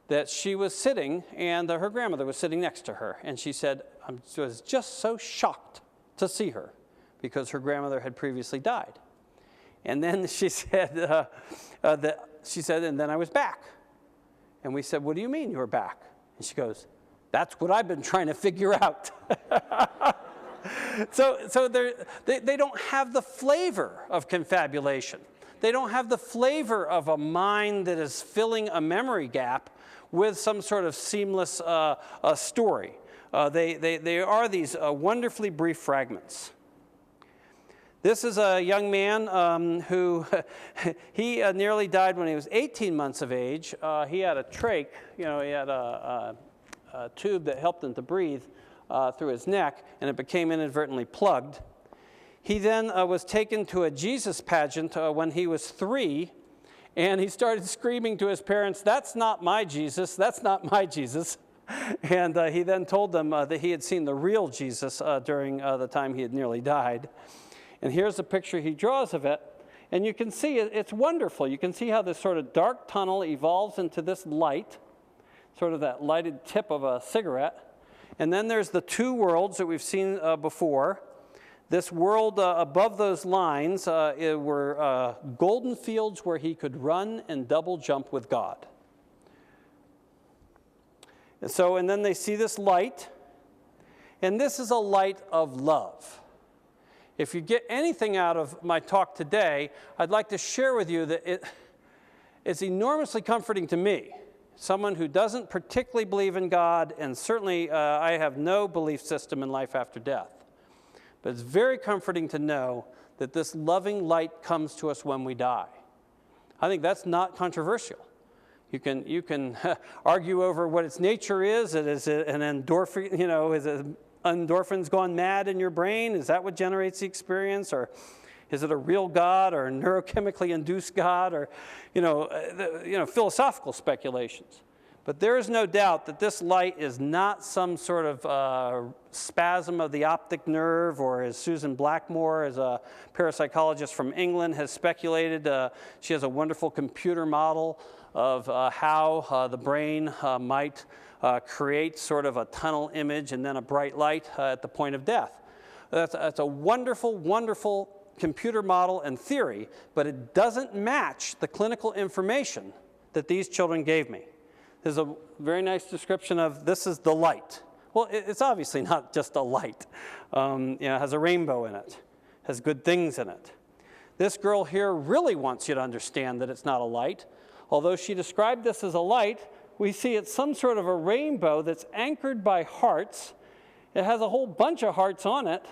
that she was sitting, and her grandmother was sitting next to her. And she said, I was just so shocked to see her, because her grandmother had previously died. And then she said, and then I was back. And we said, what do you mean you were back? And she goes, that's what I've been trying to figure out. So they don't have the flavor of confabulation. They don't have the flavor of a mind that is filling a memory gap with some sort of seamless story. They are these wonderfully brief fragments. This is a young man who, he nearly died when he was 18 months of age. He had a trach, he had a tube that helped him to breathe through his neck, and it became inadvertently plugged. He then was taken to a Jesus pageant when he was 3, and he started screaming to his parents, that's not my Jesus, that's not my Jesus. And he then told them that he had seen the real Jesus during the time he had nearly died. And here's a picture he draws of it. And you can see it's wonderful. You can see how this sort of dark tunnel evolves into this light, sort of that lighted tip of a cigarette. And then there's the 2 worlds that we've seen before. This world above those lines were golden fields where he could run and double jump with God. And then they see this light, and this is a light of love. If you get anything out of my talk today, I'd like to share with you that it's enormously comforting to me, someone who doesn't particularly believe in God, and certainly I have no belief system in life after death. But it's very comforting to know that this loving light comes to us when we die. I think that's not controversial. You can argue over what its nature is. Is it an endorphin, is it endorphins gone mad in your brain? Is that what generates the experience? Or is it a real God or a neurochemically induced God? Or, philosophical speculations. But there is no doubt that this light is not some sort of spasm of the optic nerve, or as Susan Blackmore, as a parapsychologist from England, has speculated. She has a wonderful computer model of how the brain might create sort of a tunnel image and then a bright light at the point of death. That's a wonderful, wonderful computer model and theory, but it doesn't match the clinical information that these children gave me. There's a very nice description of this is the light. Well, it's obviously not just a light. It has a rainbow in it, has good things in it. This girl here really wants you to understand that it's not a light. Although she described this as a light, we see it's some sort of a rainbow that's anchored by hearts. It has a whole bunch of hearts on it,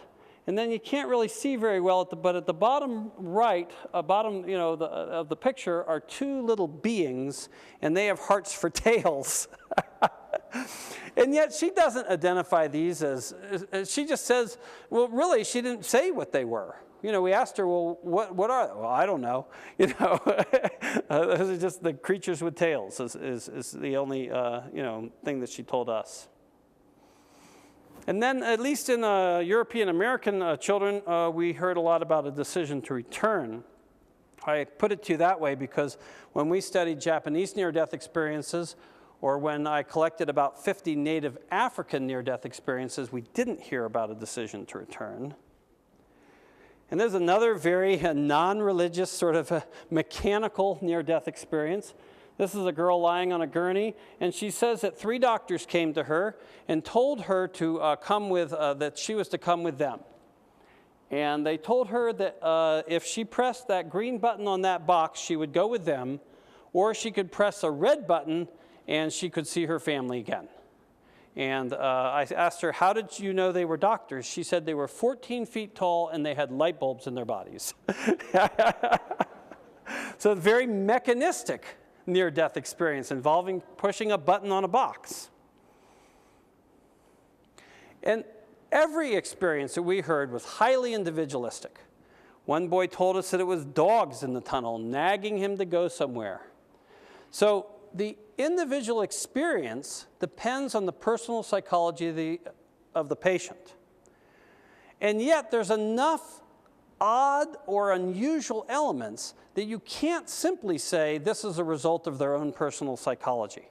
and then you can't really see very well, but at the bottom right, bottom of the picture are two little beings, and they have hearts for tails. And yet she doesn't identify these as, she just says, well, really, she didn't say what they were. We asked her, well, what are they? Well, I don't know. Those are just the creatures with tails is the only, thing that she told us. And then, at least in European American children, we heard a lot about a decision to return. I put it to you that way because when we studied Japanese near-death experiences, or when I collected about 50 native African near-death experiences, we didn't hear about a decision to return. And there's another very non-religious sort of a mechanical near-death experience. This is a girl lying on a gurney, and she says that 3 doctors came to her and told her to that she was to come with them. And they told her that if she pressed that green button on that box, she would go with them, or she could press a red button and she could see her family again. And I asked her, how did you know they were doctors? She said they were 14 feet tall and they had light bulbs in their bodies. So very mechanistic near-death experience involving pushing a button on a box. And every experience that we heard was highly individualistic. One boy told us that it was dogs in the tunnel nagging him to go somewhere. So the individual experience depends on the personal psychology of the patient. And yet there's enough odd or unusual elements that you can't simply say this is a result of their own personal psychology.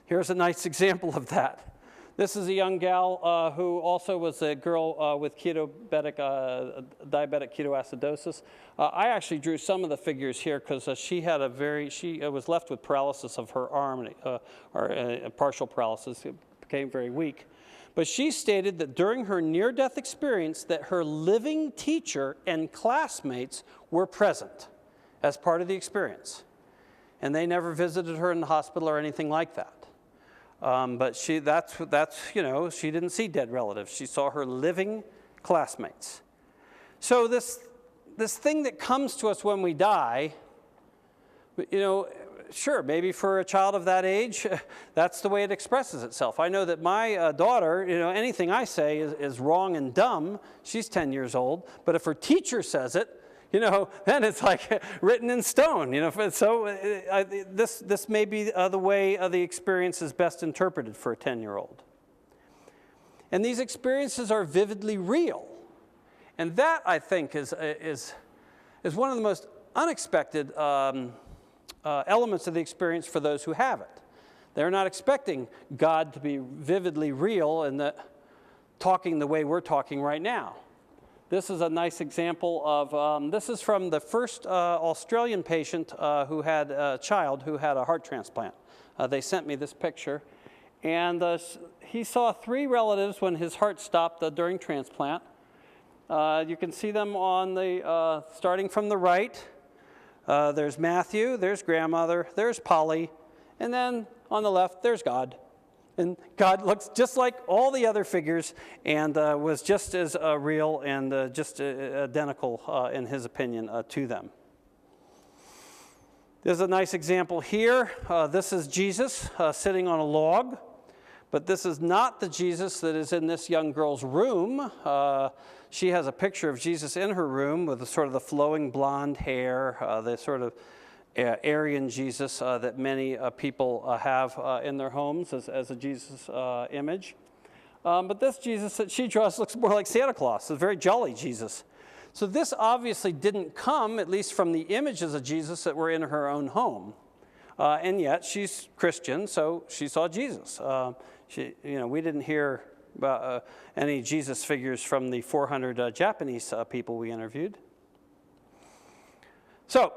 Here's a nice example of that. This is a young gal who also was a girl with diabetic ketoacidosis. I actually drew some of the figures here because she was left with paralysis of her arm, or partial paralysis. It became very weak. But she stated that during her near-death experience that her living teacher and classmates were present as part of the experience. And they never visited her in the hospital or anything like that. But she didn't see dead relatives. She saw her living classmates. So this thing that comes to us when we die, sure, maybe for a child of that age, that's the way it expresses itself. I know that my daughter, anything I say is wrong and dumb. She's 10 years old. But if her teacher says it, then it's like written in stone. So this may be the way the experience is best interpreted for a 10-year-old. And these experiences are vividly real. And that, I think, is one of the most unexpected elements of the experience for those who have it. They're not expecting God to be vividly real and talking the way we're talking right now. This is a nice example of, this is from the first Australian patient who had a child who had a heart transplant. They sent me this picture. And he saw 3 relatives when his heart stopped during transplant. You can see them on the, starting from the right. There's Matthew, there's grandmother, there's Polly, and then on the left, there's God. And God looks just like all the other figures and was just as real and just identical, in his opinion, to them. There's a nice example here. This is Jesus sitting on a log, but this is not the Jesus that is in this young girl's room. She has a picture of Jesus in her room with sort of the flowing blonde hair, the sort of Aryan Jesus that many people have in their homes as a Jesus image. But this Jesus that she draws looks more like Santa Claus, a very jolly Jesus. So this obviously didn't come, at least from the images of Jesus that were in her own home. And yet she's Christian, so she saw Jesus. We didn't hear about any Jesus figures from the 400 Japanese people we interviewed. So,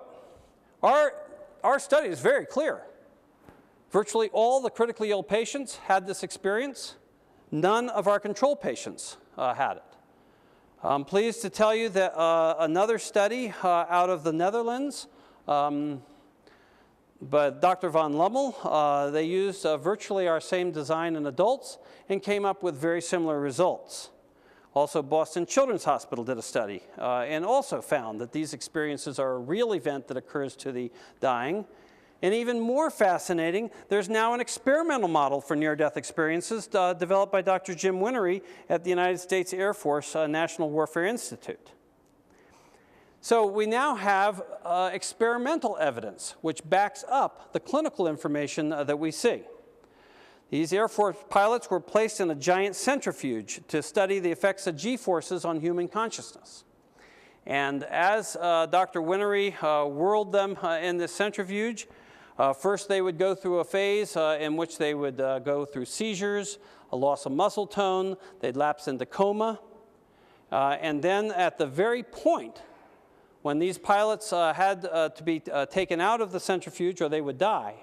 our study is very clear. Virtually all the critically ill patients had this experience. None of our control patients had it. I'm pleased to tell you that another study out of the Netherlands, but Dr. von Lummel, they used virtually our same design in adults and came up with very similar results. Also, Boston Children's Hospital did a study and also found that these experiences are a real event that occurs to the dying. And even more fascinating, there's now an experimental model for near-death experiences developed by Dr. Jim Winery at the United States Air Force National Warfare Institute. So we now have experimental evidence which backs up the clinical information that we see. These Air Force pilots were placed in a giant centrifuge to study the effects of G-forces on human consciousness. And as Dr. Winery whirled them in this centrifuge, first they would go through a phase in which they would go through seizures, a loss of muscle tone, they'd lapse into coma, and then at the very point when these pilots had to be taken out of the centrifuge or they would die,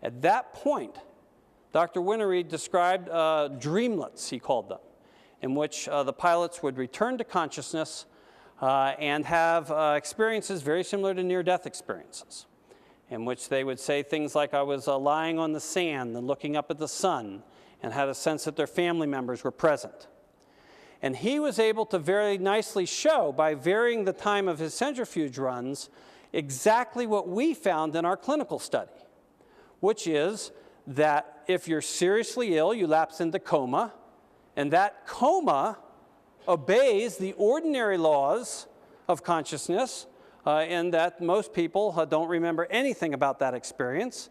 at that point, Dr. Winery described dreamlets, he called them, in which the pilots would return to consciousness and have experiences very similar to near-death experiences, in which they would say things like, I was lying on the sand and looking up at the sun and had a sense that their family members were present. And he was able to very nicely show, by varying the time of his centrifuge runs, exactly what we found in our clinical study, which is that if you're seriously ill, you lapse into coma, and that coma obeys the ordinary laws of consciousness in that most people don't remember anything about that experience.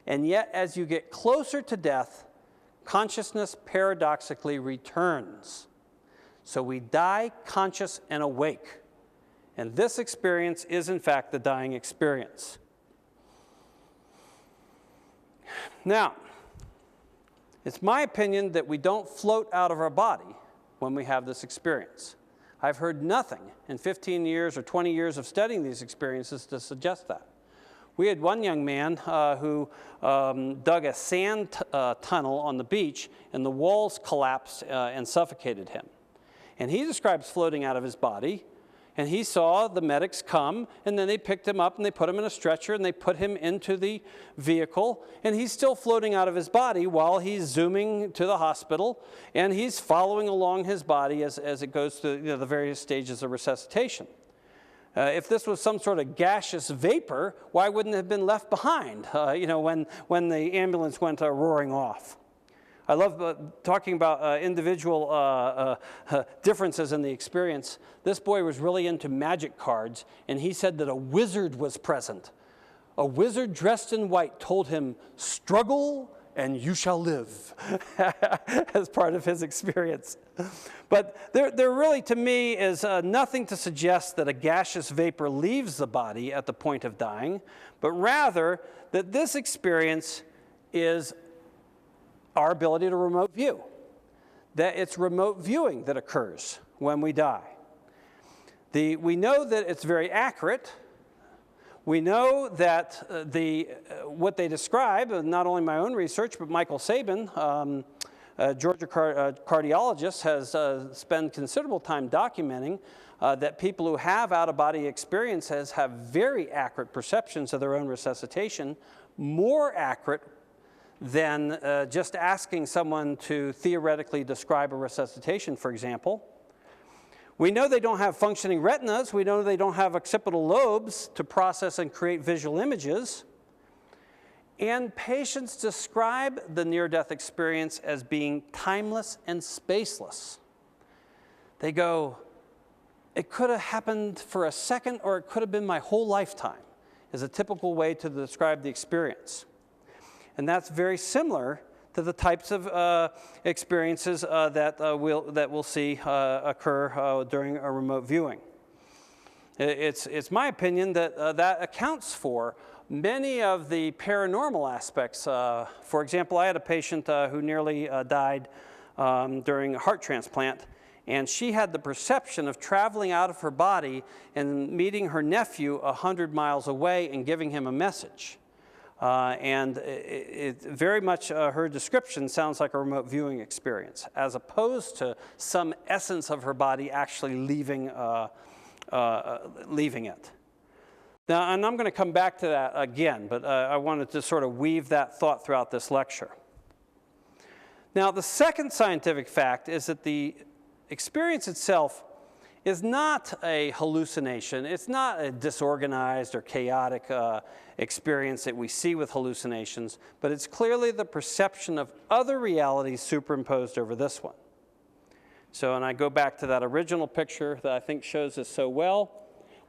And yet, as you get closer to death, consciousness paradoxically returns. So we die conscious and awake. And this experience is, in fact, the dying experience. Now, it's my opinion that we don't float out of our body when we have this experience. I've heard nothing in 15 years or 20 years of studying these experiences to suggest that. We had one young man who dug a sand tunnel on the beach, and the walls collapsed and suffocated him. And he describes floating out of his body, and he saw the medics come, and then they picked him up and they put him in a stretcher and they put him into the vehicle, and he's still floating out of his body while he's zooming to the hospital, and he's following along his body as it goes through the various stages of resuscitation. If this was some sort of gaseous vapor, why wouldn't it have been left behind when the ambulance went roaring off? I love talking about individual differences in the experience. This boy was really into magic cards, and he said that a wizard was present. A wizard dressed in white told him, "Struggle and you shall live," as part of his experience. But there really, to me, is nothing to suggest that a gaseous vapor leaves the body at the point of dying, but rather that this experience is our ability to remote view, that it's remote viewing that occurs when we die. We know that it's very accurate. We know that what they describe, not only my own research, but Michael Sabin, Georgia cardiologist, has spent considerable time documenting that people who have out-of-body experiences have very accurate perceptions of their own resuscitation, more accurate than just asking someone to theoretically describe a resuscitation, for example. We know they don't have functioning retinas. We know they don't have occipital lobes to process and create visual images. And patients describe the near-death experience as being timeless and spaceless. They go, it could have happened for a second, or it could have been my whole lifetime, is a typical way to describe the experience. And that's very similar to the types of experiences that we'll see occur during a remote viewing. It's my opinion that that accounts for many of the paranormal aspects. For example, I had a patient who nearly died during a heart transplant, and she had the perception of traveling out of her body and meeting her nephew 100 miles away and giving him a message. And it very much, her description sounds like a remote viewing experience, as opposed to some essence of her body actually leaving it. Now, and I'm going to come back to that again, but I wanted to sort of weave that thought throughout this lecture. Now, the second scientific fact is that the experience itself is not a hallucination. It's not a disorganized or chaotic experience that we see with hallucinations, but it's clearly the perception of other realities superimposed over this one. So, and I go back to that original picture that I think shows this so well.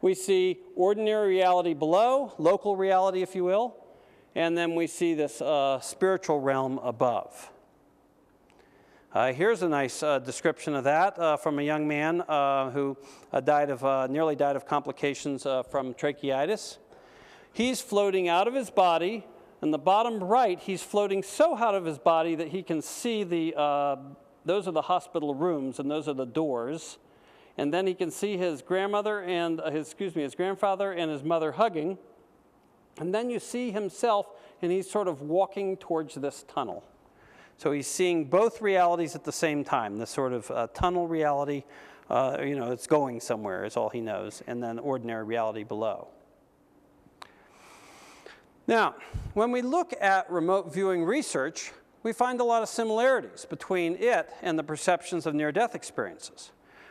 We see ordinary reality below, local reality, if you will, and then we see this spiritual realm above. Here's a nice description of that from a young man who nearly died of complications from tracheitis. He's floating out of his body. In the bottom right, he's floating so out of his body that he can see those are the hospital rooms and those are the doors. And then he can see his grandmother and his grandfather and his mother hugging. And then you see himself, and he's sort of walking towards this tunnel. So he's seeing both realities at the same time, this sort of tunnel reality, it's going somewhere is all he knows, and then ordinary reality below. Now, when we look at remote viewing research, we find a lot of similarities between it and the perceptions of near-death experiences.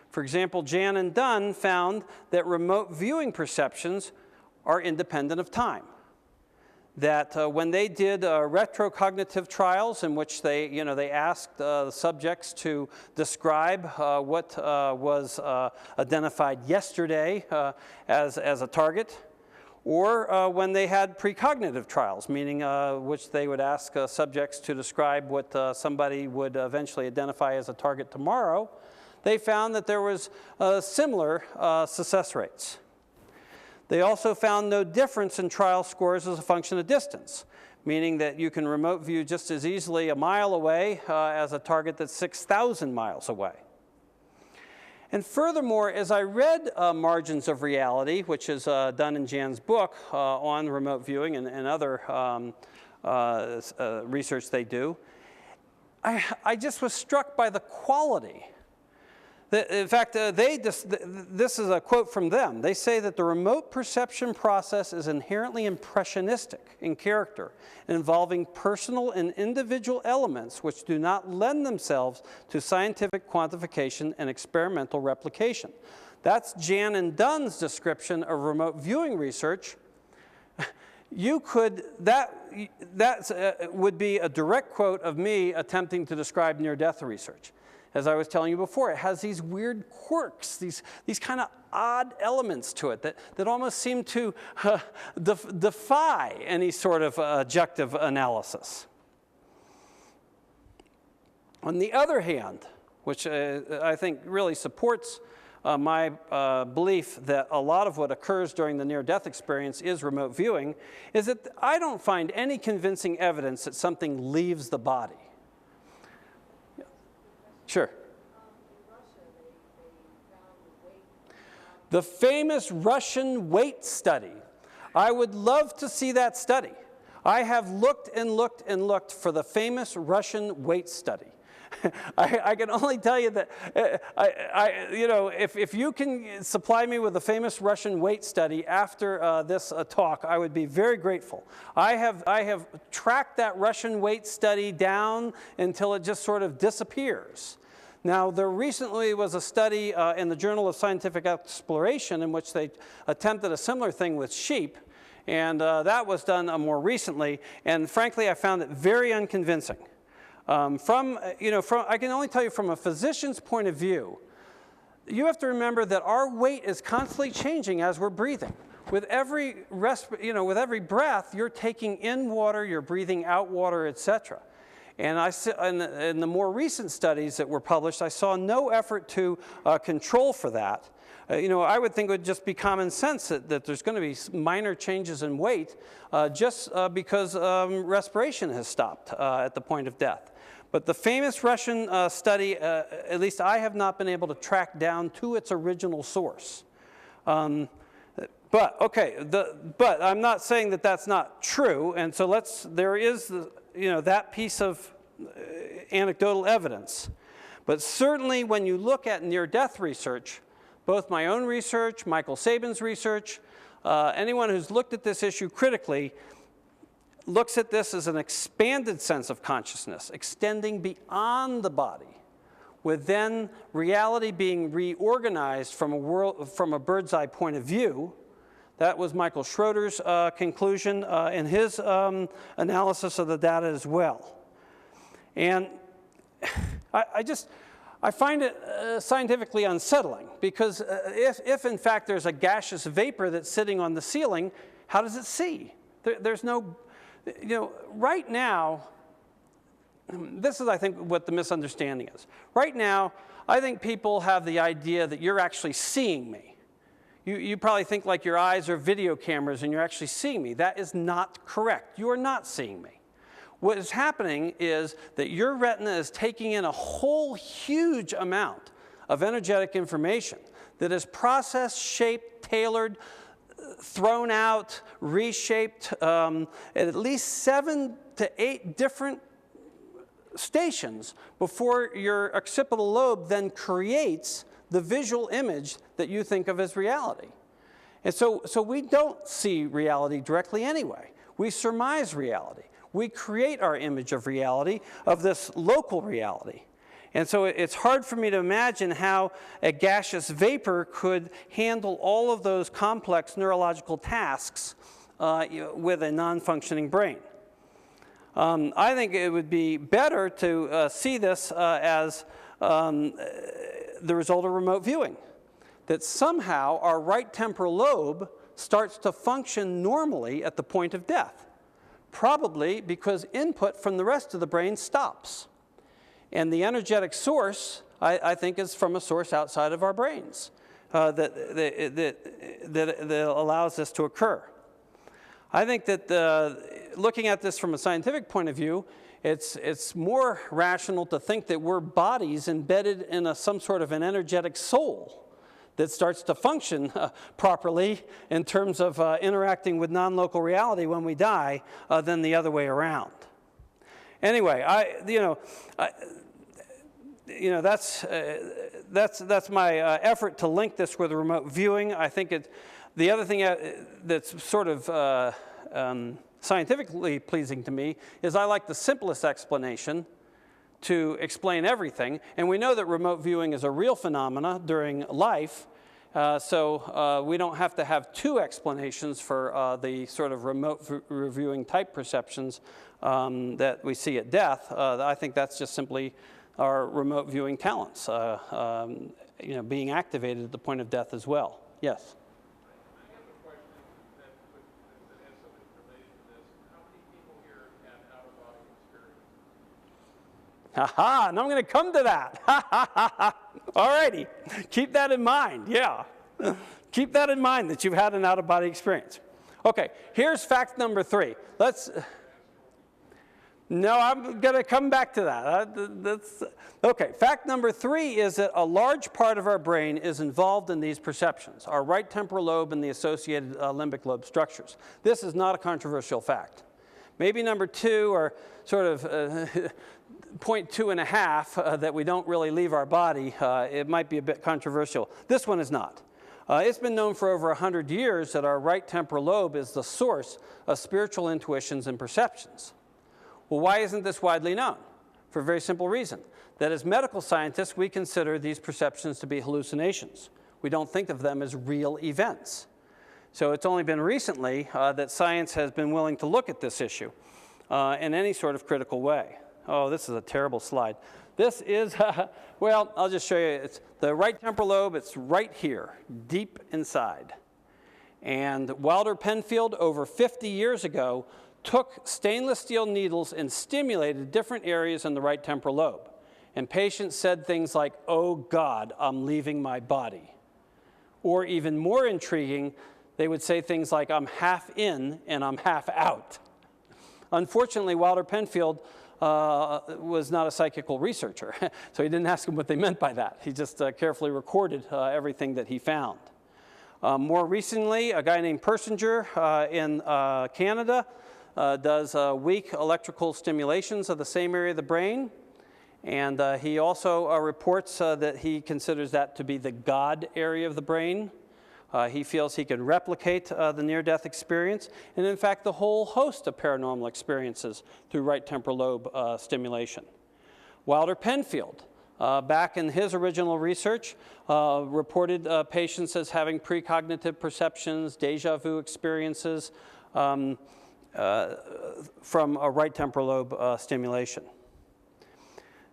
For example, Jan and Dunn found that remote viewing perceptions are independent of time. That when they did retrocognitive trials in which they asked the subjects to describe what was identified yesterday as a target, or when they had precognitive trials, meaning which they would ask subjects to describe what somebody would eventually identify as a target tomorrow, they found that there was similar success rates. They also found no difference in trial scores as a function of distance, meaning that you can remote view just as easily a mile away as a target that's 6,000 miles away. And furthermore, as I read Margins of Reality, which is Dunn and Jan's book on remote viewing and other research they do, I just was struck by the quality. In fact, this is a quote from them. They say that the remote perception process is inherently impressionistic in character, involving personal and individual elements which do not lend themselves to scientific quantification and experimental replication. That's Jan and Dunn's description of remote viewing research. That would be a direct quote of me attempting to describe near-death research. As I was telling you before, it has these weird quirks, these kind of odd elements to it that almost seem to defy any sort of objective analysis. On the other hand, which I think really supports my belief that a lot of what occurs during the near-death experience is remote viewing, is that I don't find any convincing evidence that something leaves the body. Sure. The famous Russian weight study. I would love to see that study. I have looked and looked and looked for the famous Russian weight study. I can only tell you that, if you can supply me with the famous Russian weight study after this talk, I would be very grateful. I have tracked that Russian weight study down until it just sort of disappears. Now, there recently was a study in the Journal of Scientific Exploration in which they attempted a similar thing with sheep, and that was done more recently, and frankly, I found it very unconvincing. I can only tell you from a physician's point of view, you have to remember that our weight is constantly changing as we're breathing. With every breath, you're taking in water, you're breathing out water, etc. And in the more recent studies that were published, I saw no effort to control for that. I would think it would just be common sense that there's going to be minor changes in weight just because respiration has stopped at the point of death. But the famous Russian study, at least I have not been able to track down to its original source. But, okay, but I'm not saying that that's not true, and so there is, that piece of anecdotal evidence. But certainly when you look at near-death research, both my own research, Michael Sabin's research, anyone who's looked at this issue critically looks at this as an expanded sense of consciousness, extending beyond the body, with then reality being reorganized from a bird's eye point of view. That was Michael Schroeder's conclusion in his analysis of the data as well. And I find it scientifically unsettling, because if in fact there's a gaseous vapor that's sitting on the ceiling, how does it see? There's no, right now, this is, I think, what the misunderstanding is. Right now, I think people have the idea that you're actually seeing me. You probably think like your eyes are video cameras and you're actually seeing me. That is not correct. You are not seeing me. What is happening is that your retina is taking in a whole huge amount of energetic information that is processed, shaped, tailored, thrown out, reshaped at least 7 to 8 different stations before your occipital lobe then creates the visual image that you think of as reality. And so we don't see reality directly anyway. We surmise reality. We create our image of reality, of this local reality. And so it's hard for me to imagine how a gaseous vapor could handle all of those complex neurological tasks with a non-functioning brain. I think it would be better to see this as the result of remote viewing, that somehow our right temporal lobe starts to function normally at the point of death, probably because input from the rest of the brain stops. And the energetic source, I think, is from a source outside of our brains that allows this to occur. I think that looking at this from a scientific point of view, it's more rational to think that we're bodies embedded in some sort of an energetic soul that starts to function properly in terms of interacting with non-local reality when we die than the other way around. Anyway, that's my effort to link this with remote viewing. I think the other thing that's sort of scientifically pleasing to me is I like the simplest explanation to explain everything. And we know that remote viewing is a real phenomena during life, so we don't have to have 2 explanations for the sort of remote viewing type perceptions that we see at death. I think that's just simply our remote viewing talents, being activated at the point of death as well. Yes? Aha, and I'm going to come to that. All righty, keep that in mind, yeah. Keep that in mind that you've had an out-of-body experience. Okay, here's fact number 3. No, I'm going to come back to that. Okay, fact number 3 is that a large part of our brain is involved in these perceptions, our right temporal lobe and the associated limbic lobe structures. This is not a controversial fact. Maybe number 2, or sort of point 2.5, that we don't really leave our body, it might be a bit controversial. This one is not. It's been known for over 100 years that our right temporal lobe is the source of spiritual intuitions and perceptions. Well, why isn't this widely known? For a very simple reason, that as medical scientists, we consider these perceptions to be hallucinations. We don't think of them as real events. So it's only been recently that science has been willing to look at this issue in any sort of critical way. Oh, this is a terrible slide. This is, well, I'll just show you. It's the right temporal lobe. It's right here, deep inside. And Wilder Penfield, over 50 years ago, took stainless steel needles and stimulated different areas in the right temporal lobe. And patients said things like, "Oh God, I'm leaving my body." Or even more intriguing, they would say things like, "I'm half in and I'm half out." Unfortunately, Wilder Penfield was not a psychical researcher, so he didn't ask them what they meant by that. He just carefully recorded everything that he found. More recently, a guy named Persinger in Canada does weak electrical stimulations of the same area of the brain. And he also reports that he considers that to be the God area of the brain. He feels he can replicate the near-death experience, and in fact, the whole host of paranormal experiences through right temporal lobe stimulation. Wilder Penfield, back in his original research, reported patients as having precognitive perceptions, deja vu experiences from a right temporal lobe stimulation.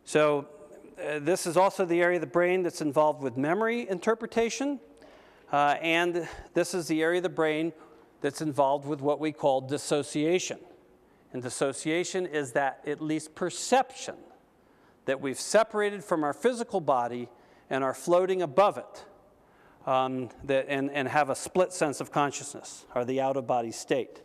So this is also the area of the brain that's involved with memory interpretation, and this is the area of the brain that's involved with what we call dissociation. And dissociation is that at least perception that we've separated from our physical body and are floating above it, and have a split sense of consciousness, or the out-of-body state.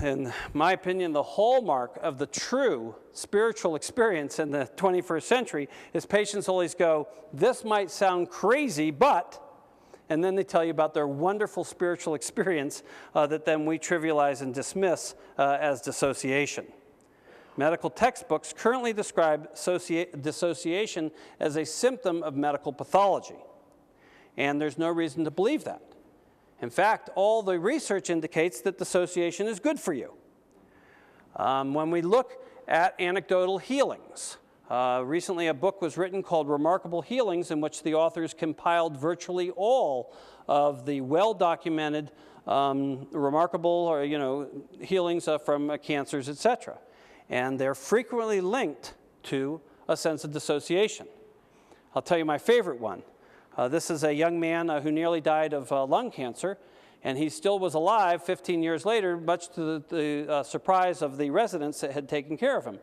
In my opinion, the hallmark of the true spiritual experience in the 21st century is patients always go, this might sound crazy, but, and then they tell you about their wonderful spiritual experience that then we trivialize and dismiss as dissociation. Medical textbooks currently describe dissociation as a symptom of medical pathology, and there's no reason to believe that. In fact, all the research indicates that dissociation is good for you. When we look at anecdotal healings, recently a book was written called Remarkable Healings, in which the authors compiled virtually all of the well-documented remarkable healings from cancers, etc. And they're frequently linked to a sense of dissociation. I'll tell you my favorite one. This is a young man who nearly died of lung cancer, and he still was alive 15 years later, much to the surprise of the residents that had taken care of him.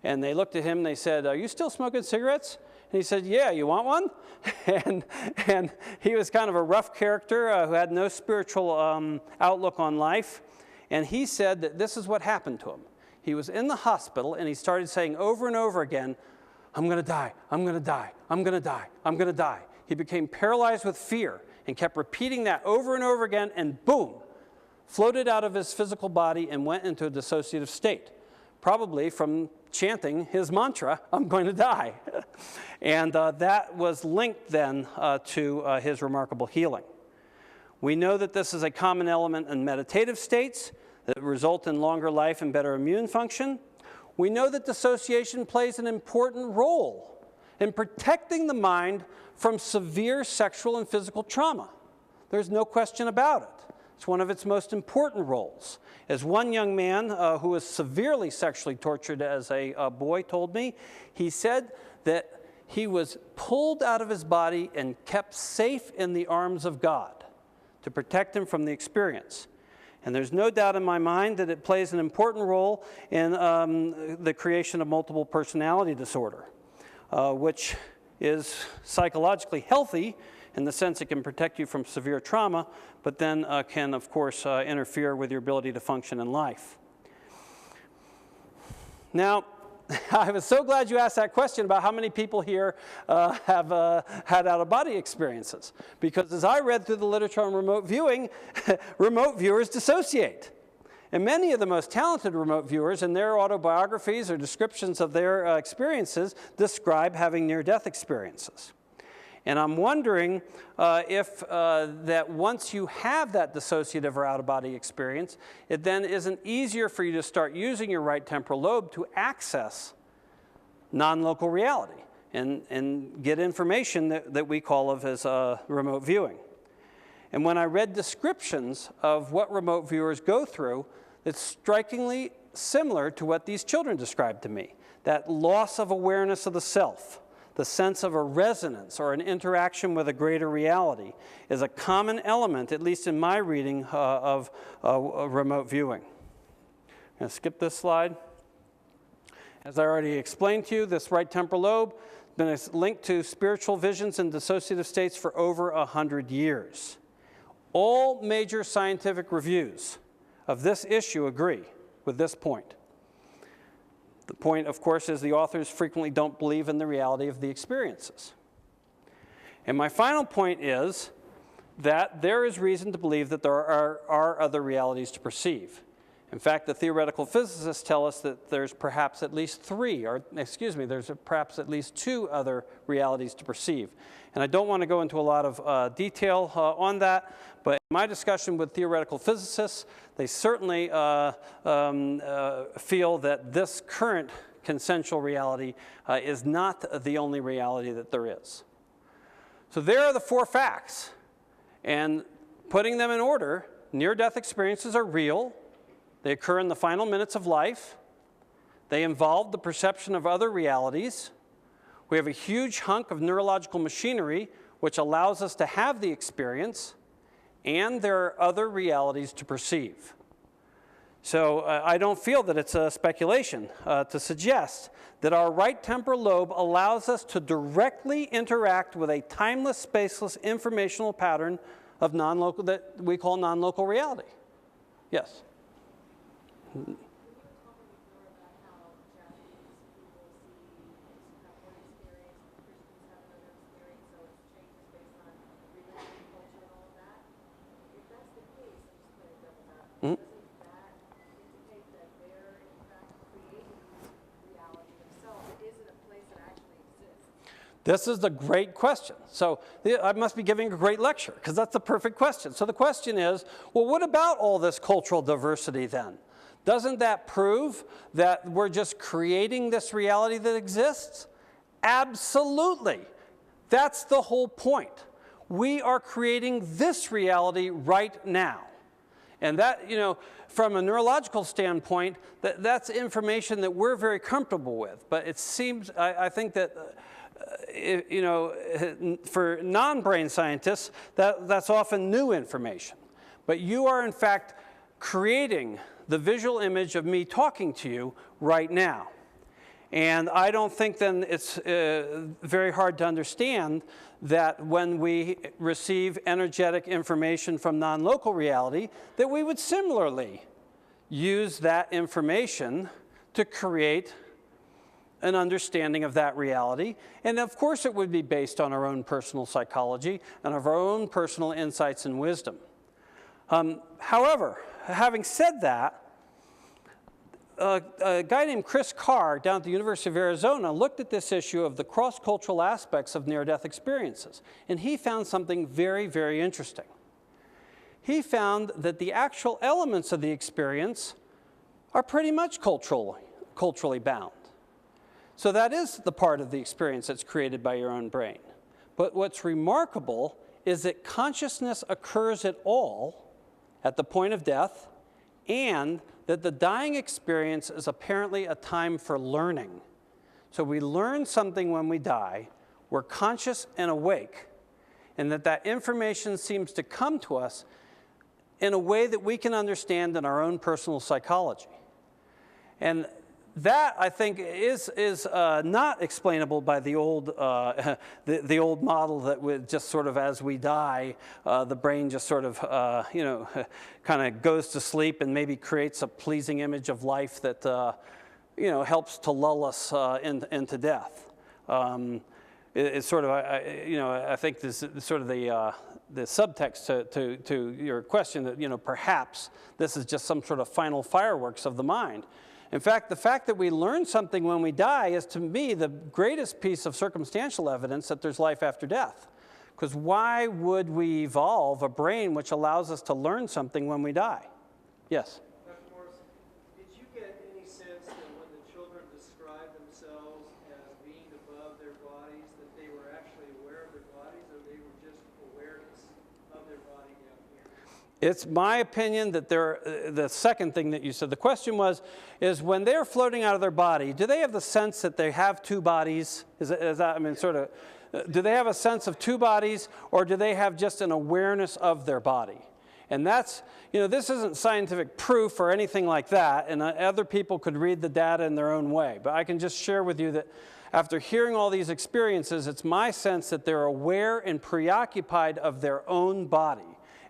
And they looked at him and they said, "Are you still smoking cigarettes?" And he said, "Yeah, you want one?" and he was kind of a rough character who had no spiritual outlook on life. And he said that this is what happened to him. He was in the hospital, and he started saying over and over again, "I'm going to die, I'm going to die, I'm going to die, I'm going to die." He became paralyzed with fear and kept repeating that over and over again, and boom, floated out of his physical body and went into a dissociative state, probably from chanting his mantra, "I'm going to die." And that was linked then to his remarkable healing. We know that this is a common element in meditative states that result in longer life and better immune function. We know that dissociation plays an important role in protecting the mind from severe sexual and physical trauma. There's no question about it. It's one of its most important roles. As one young man who was severely sexually tortured as a boy told me, he said that he was pulled out of his body and kept safe in the arms of God to protect him from the experience. And there's no doubt in my mind that it plays an important role in the creation of multiple personality disorder, which is psychologically healthy in the sense it can protect you from severe trauma, but then can, of course, interfere with your ability to function in life. Now, I was so glad you asked that question about how many people here have had out-of-body experiences, because as I read through the literature on remote viewing, remote viewers dissociate. And many of the most talented remote viewers in their autobiographies or descriptions of their experiences describe having near-death experiences. And I'm wondering if that once you have that dissociative or out-of-body experience, it then isn't easier for you to start using your right temporal lobe to access non-local reality and get information that we call of as remote viewing. And when I read descriptions of what remote viewers go through, it's strikingly similar to what these children described to me. That loss of awareness of the self, the sense of a resonance or an interaction with a greater reality, is a common element, at least in my reading, of remote viewing. I'm going to skip this slide. As I already explained to you, this right temporal lobe has been linked to spiritual visions and dissociative states for over 100 years. All major scientific reviews of this issue agree with this point. The point, of course, is the authors frequently don't believe in the reality of the experiences. And my final point is that there is reason to believe that there are other realities to perceive. In fact, the theoretical physicists tell us that there's perhaps at least there's perhaps at least 2 other realities to perceive. And I don't want to go into a lot of detail on that, but in my discussion with theoretical physicists, they certainly feel that this current consensual reality is not the only reality that there is. So there are the 4 facts. And putting them in order, near-death experiences are real. They occur in the final minutes of life. They involve the perception of other realities. We have a huge hunk of neurological machinery which allows us to have the experience, and there are other realities to perceive. So I don't feel that it's a speculation to suggest that our right temporal lobe allows us to directly interact with a timeless, spaceless informational pattern of non-local that we call non-local reality. Yes? Can you talk a bit more about how Japanese people see one experience, Christians have another experience, so it changes based on religion, culture, and all of that? If that's the case, I'm just playing devil's advocate, doesn't that indicate that they're in fact creating reality themselves? Is it a place that actually exists? This is a great question. So I must be giving a great lecture, because that's the perfect question. So the question is, well, what about all this cultural diversity then? Doesn't that prove that we're just creating this reality that exists? Absolutely. That's the whole point. We are creating this reality right now. And that, from a neurological standpoint, that's information that we're very comfortable with. But it seems, I think that, for non-brain scientists, that's often new information. But you are, in fact, creating the visual image of me talking to you right now. And I don't think then it's very hard to understand that when we receive energetic information from non-local reality, that we would similarly use that information to create an understanding of that reality. And of course it would be based on our own personal psychology and of our own personal insights and wisdom. However, having said that, a guy named Chris Carr down at the University of Arizona looked at this issue of the cross-cultural aspects of near-death experiences, and he found something very, very interesting. He found that the actual elements of the experience are pretty much culturally bound. So that is the part of the experience that's created by your own brain. But what's remarkable is that consciousness occurs at all at the point of death, and that the dying experience is apparently a time for learning. So we learn something when we die, we're conscious and awake, and that information seems to come to us in a way that we can understand in our own personal psychology. And that, I think, is not explainable by the old the old model that would just sort of, as we die, the brain just sort of kind of goes to sleep and maybe creates a pleasing image of life that helps to lull us into death. It's sort of I think this is sort of the subtext to your question that perhaps this is just some sort of final fireworks of the mind. In fact, the fact that we learn something when we die is, to me, the greatest piece of circumstantial evidence that there's life after death. Because why would we evolve a brain which allows us to learn something when we die? Yes? Dr. Morse, did you get any sense that when the children described themselves as being above their bodies, that they were actually aware of their bodies, or they were just awareness of their body down here? It's my opinion that the second thing that you said, the question is when they're floating out of their body, do they have the sense that they have two bodies? Is that, I mean, sort of, do they have a sense of two bodies, or do they have just an awareness of their body? And that's, this isn't scientific proof or anything like that, and other people could read the data in their own way. But I can just share with you that after hearing all these experiences, it's my sense that they're aware and preoccupied of their own body.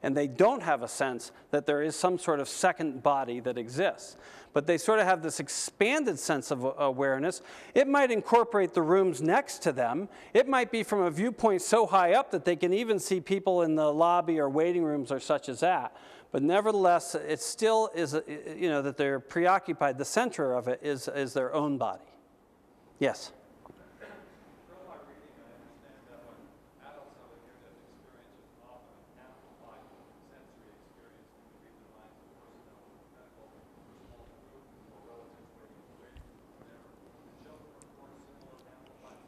And they don't have a sense that there is some sort of second body that exists. but they sort of have this expanded sense of awareness. It might incorporate the rooms next to them. It might be from a viewpoint so high up that they can even see people in the lobby or waiting rooms or such as that. But nevertheless, it still is, that they're preoccupied. The center of it is their own body. Yes? From my reading, I understand that when adults have a near-death experience, it's often an amplified sensory experience between the minds of personnel in the medical or small group or relatives waiting for whatever. Do children report similar amplified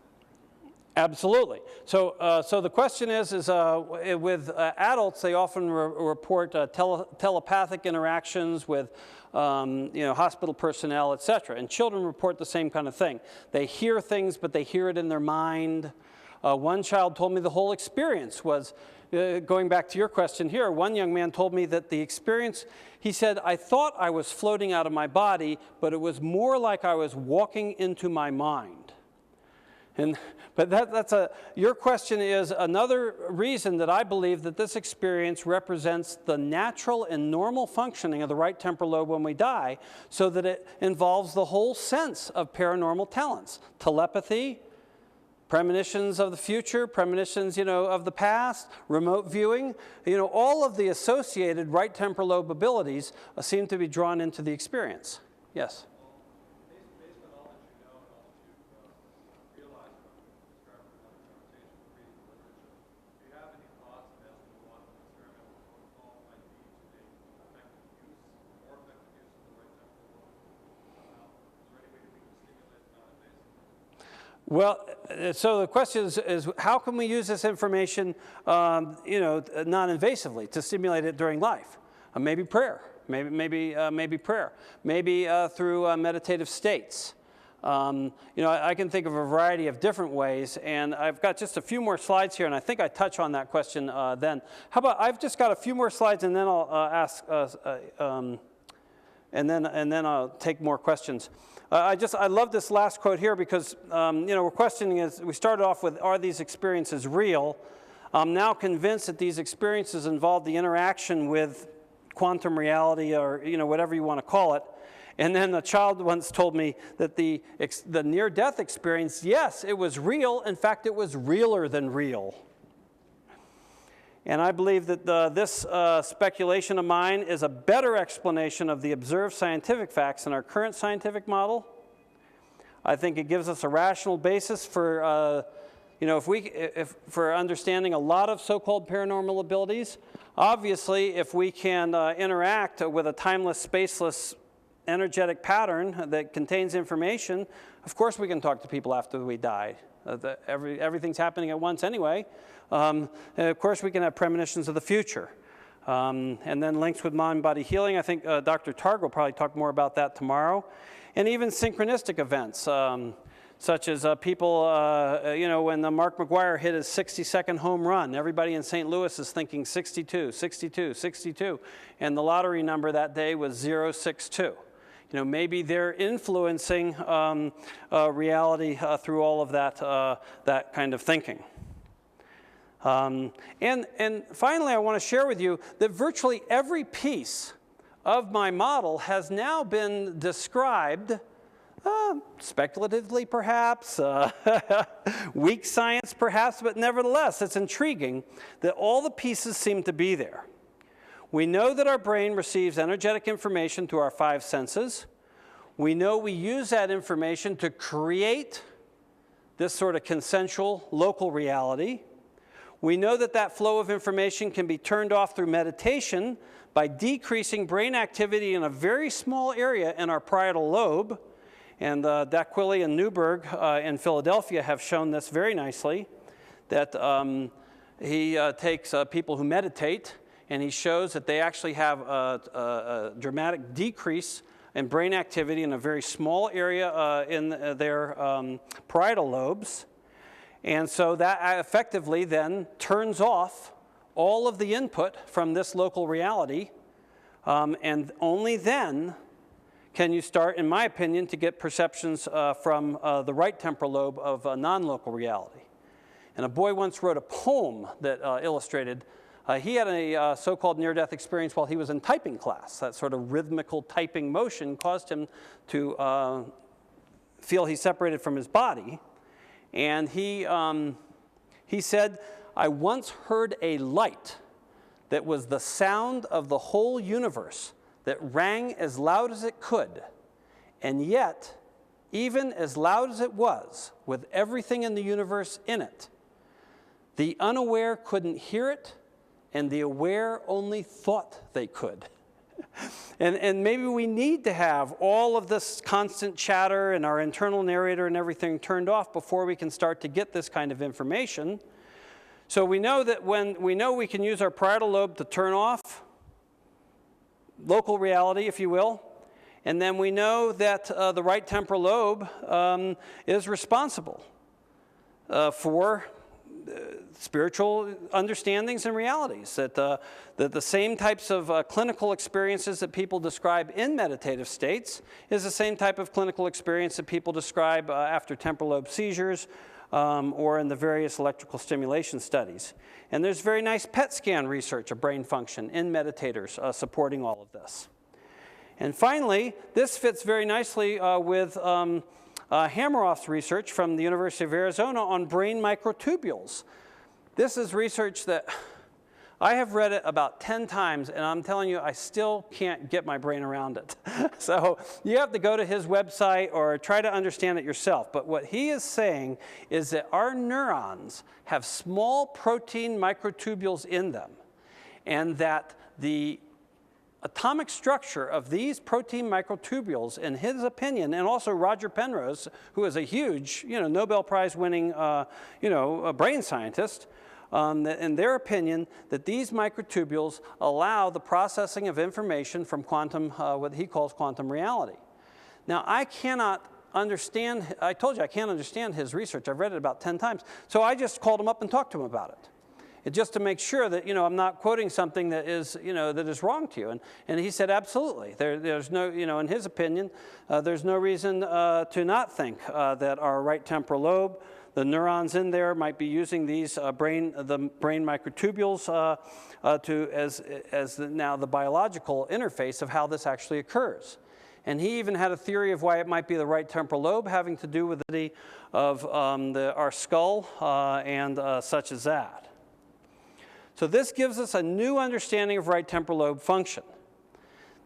sensory? Absolutely. So the question is with adults, they often report telepathic interactions with hospital personnel, et cetera. And children report the same kind of thing. They hear things, but they hear it in their mind. One child told me the whole experience was, going back to your question here, one young man told me that the experience, he said, I thought I was floating out of my body, but it was more like I was walking into my mind. But your question is another reason that I believe that this experience represents the natural and normal functioning of the right temporal lobe when we die, so that it involves the whole sense of paranormal talents, telepathy, premonitions of the future, premonitions, of the past, remote viewing, all of the associated right temporal lobe abilities seem to be drawn into the experience. Yes? Based on all that you know and all that you've realized from describing another conversation, reading the literature, do you have any thoughts as to what an experimental protocol might be to make more effective use of the right temporal lobe? Is there any way we can stimulate non-invasively? Well, so the question is how can we use this information, non-invasively to stimulate it during life? Maybe prayer. Maybe prayer. Maybe through meditative states. I can think of a variety of different ways, and I've got just a few more slides here, and I think I touch on that question then. How about I've just got a few more slides, and then I'll ask, and then I'll take more questions. I love this last quote here because we're questioning is we started off with, are these experiences real? I'm now convinced that these experiences involve the interaction with quantum reality, or whatever you want to call it. And then a child once told me that the near-death experience, yes, it was real. In fact, it was realer than real. And I believe that this speculation of mine is a better explanation of the observed scientific facts in our current scientific model. I think it gives us a rational basis for, for understanding a lot of so-called paranormal abilities. Obviously, if we can interact with a timeless, spaceless, energetic pattern that contains information, of course we can talk to people after we die. Everything's happening at once anyway. Of course, we can have premonitions of the future. And then links with mind-body healing. I think Dr. Targ will probably talk more about that tomorrow. And even synchronistic events, such as people, when Mark McGwire hit his 60-second home run, everybody in St. Louis is thinking 62, 62, 62. And the lottery number that day was 062. Maybe they're influencing reality through all of that kind of thinking. And finally, I want to share with you that virtually every piece of my model has now been described, speculatively perhaps, weak science perhaps, but nevertheless, it's intriguing that all the pieces seem to be there. We know that our brain receives energetic information through our 5 senses. We know we use that information to create this sort of consensual local reality. We know that that flow of information can be turned off through meditation by decreasing brain activity in a very small area in our parietal lobe. And D'Aquili and Newberg in Philadelphia have shown this very nicely, that he takes people who meditate, and he shows that they actually have a dramatic decrease in brain activity in a very small area in their parietal lobes. And so that effectively then turns off all of the input from this local reality, and only then can you start, in my opinion, to get perceptions from the right temporal lobe of non-local reality. And a boy once wrote a poem that illustrated He had a so-called near-death experience while he was in typing class. That sort of rhythmical typing motion caused him to feel he separated from his body. And he said, "I once heard a light that was the sound of the whole universe that rang as loud as it could, and yet, even as loud as it was, with everything in the universe in it, the unaware couldn't hear it, and the aware only thought they could." And maybe we need to have all of this constant chatter and our internal narrator and everything turned off before we can start to get this kind of information. So we know that when we know we can use our parietal lobe to turn off local reality, if you will, and then we know that the right temporal lobe is responsible for spiritual understandings and realities, that the same types of clinical experiences that people describe in meditative states is the same type of clinical experience that people describe after temporal lobe seizures or in the various electrical stimulation studies. And there's very nice PET scan research of brain function in meditators supporting all of this. And finally, this fits very nicely with Hammeroff's research from the University of Arizona on brain microtubules. This is research that I have read it about 10 times, and I'm telling you, I still can't get my brain around it. So you have to go to his website or try to understand it yourself. But what he is saying is that our neurons have small protein microtubules in them, and that the atomic structure of these protein microtubules, in his opinion, and also Roger Penrose, who is a huge, Nobel Prize-winning, brain scientist, in their opinion, that these microtubules allow the processing of information from quantum, what he calls quantum reality. Now, I cannot understand, I told you I can't understand his research. I've read it about 10 times. So I just called him up and talked to him about it. Just to make sure that, I'm not quoting something that is, that is wrong to you. And he said, absolutely. There's no, in his opinion, there's no reason to not think that our right temporal lobe, the neurons in there might be using these the brain microtubules as now the biological interface of how this actually occurs. And he even had a theory of why it might be the right temporal lobe, having to do with the of our skull and such as that. So this gives us a new understanding of right temporal lobe function,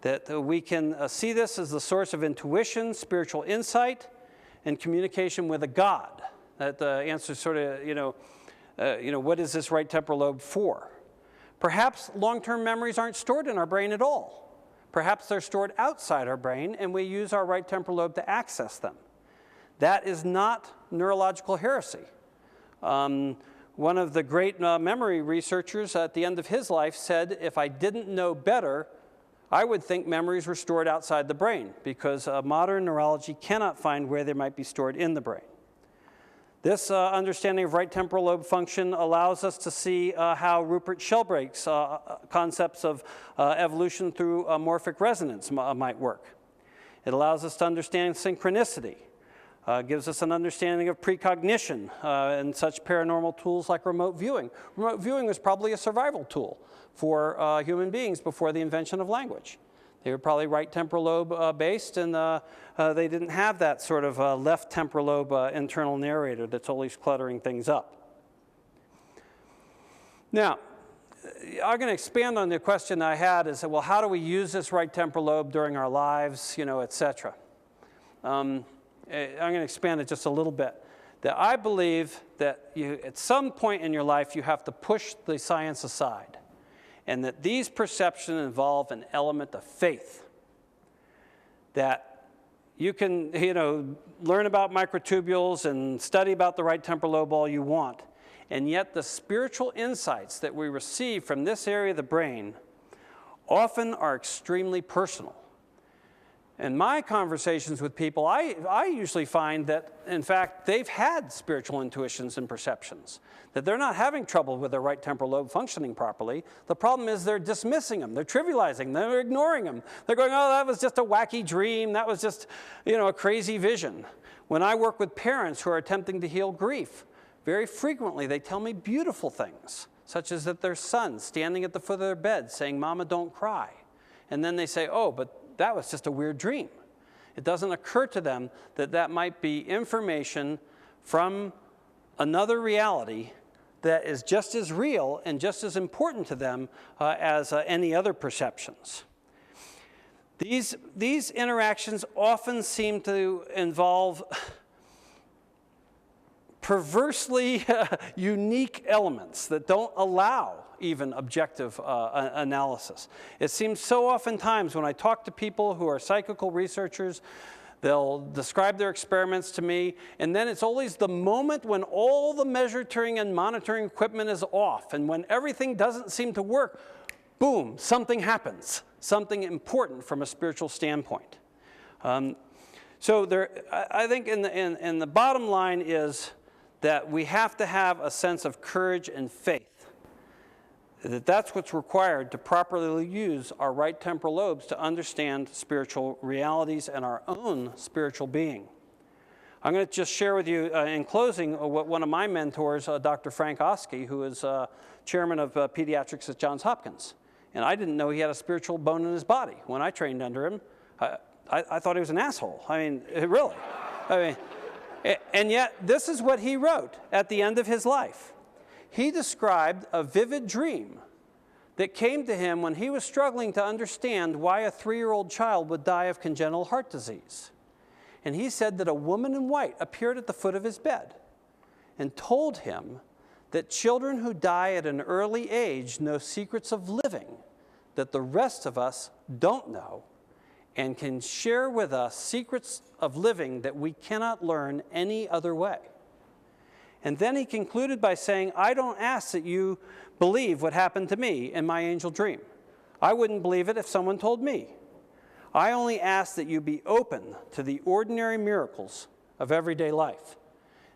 that we can see this as the source of intuition, spiritual insight, and communication with a God. That answers sort of, what is this right temporal lobe for? Perhaps long-term memories aren't stored in our brain at all. Perhaps they're stored outside our brain, and we use our right temporal lobe to access them. That is not neurological heresy. One of the great memory researchers at the end of his life said, if I didn't know better, I would think memories were stored outside the brain, because modern neurology cannot find where they might be stored in the brain. This understanding of right temporal lobe function allows us to see how Rupert Sheldrake's concepts of evolution through morphic resonance might work. It allows us to understand synchronicity. Gives us an understanding of precognition and such paranormal tools like remote viewing. Remote viewing was probably a survival tool for human beings before the invention of language. They were probably right temporal lobe based, and they didn't have that sort of left temporal lobe internal narrator that's always cluttering things up. Now, I'm going to expand on the question I had is, well, how do we use this right temporal lobe during our lives, et cetera? I'm going to expand it just a little bit. That I believe that at some point in your life, you have to push the science aside, and that these perceptions involve an element of faith. That you can, learn about microtubules and study about the right temporal lobe all you want, and yet the spiritual insights that we receive from this area of the brain often are extremely personal. In my conversations with people, I usually find that, in fact, they've had spiritual intuitions and perceptions, that they're not having trouble with their right temporal lobe functioning properly. The problem is they're dismissing them, they're trivializing them, they're ignoring them. They're going, oh, that was just a wacky dream, that was just, a crazy vision. When I work with parents who are attempting to heal grief, very frequently they tell me beautiful things. such as that their son's standing at the foot of their bed saying, "Mama, don't cry." And then they say, "Oh, but that was just a weird dream." It doesn't occur to them that that might be information from another reality that is just as real and just as important to them as any other perceptions. These interactions often seem to involve perversely unique elements that don't allow even objective analysis. It seems so oftentimes when I talk to people who are psychical researchers, they'll describe their experiments to me, and then it's always the moment when all the measuring and monitoring equipment is off, and when everything doesn't seem to work, boom, something happens, something important from a spiritual standpoint. So I think in the bottom line is that we have to have a sense of courage and faith, that's what's required to properly use our right temporal lobes to understand spiritual realities and our own spiritual being. I'm going to just share with you in closing what one of my mentors, Dr. Frank Oski, who is chairman of pediatrics at Johns Hopkins. And I didn't know he had a spiritual bone in his body. When I trained under him, I thought he was an asshole. I mean, really. I mean, and yet, this is what he wrote at the end of his life. He described a vivid dream that came to him when he was struggling to understand why a 3-year-old child would die of congenital heart disease. And he said that a woman in white appeared at the foot of his bed and told him that children who die at an early age know secrets of living that the rest of us don't know, and can share with us secrets of living that we cannot learn any other way. And then he concluded by saying, "I don't ask that you believe what happened to me in my angel dream. I wouldn't believe it if someone told me. I only ask that you be open to the ordinary miracles of everyday life."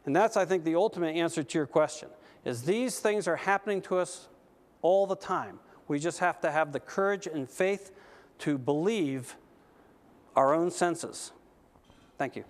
And that's, I think, the ultimate answer to your question, is these things are happening to us all the time. We just have to have the courage and faith to believe our own senses. Thank you.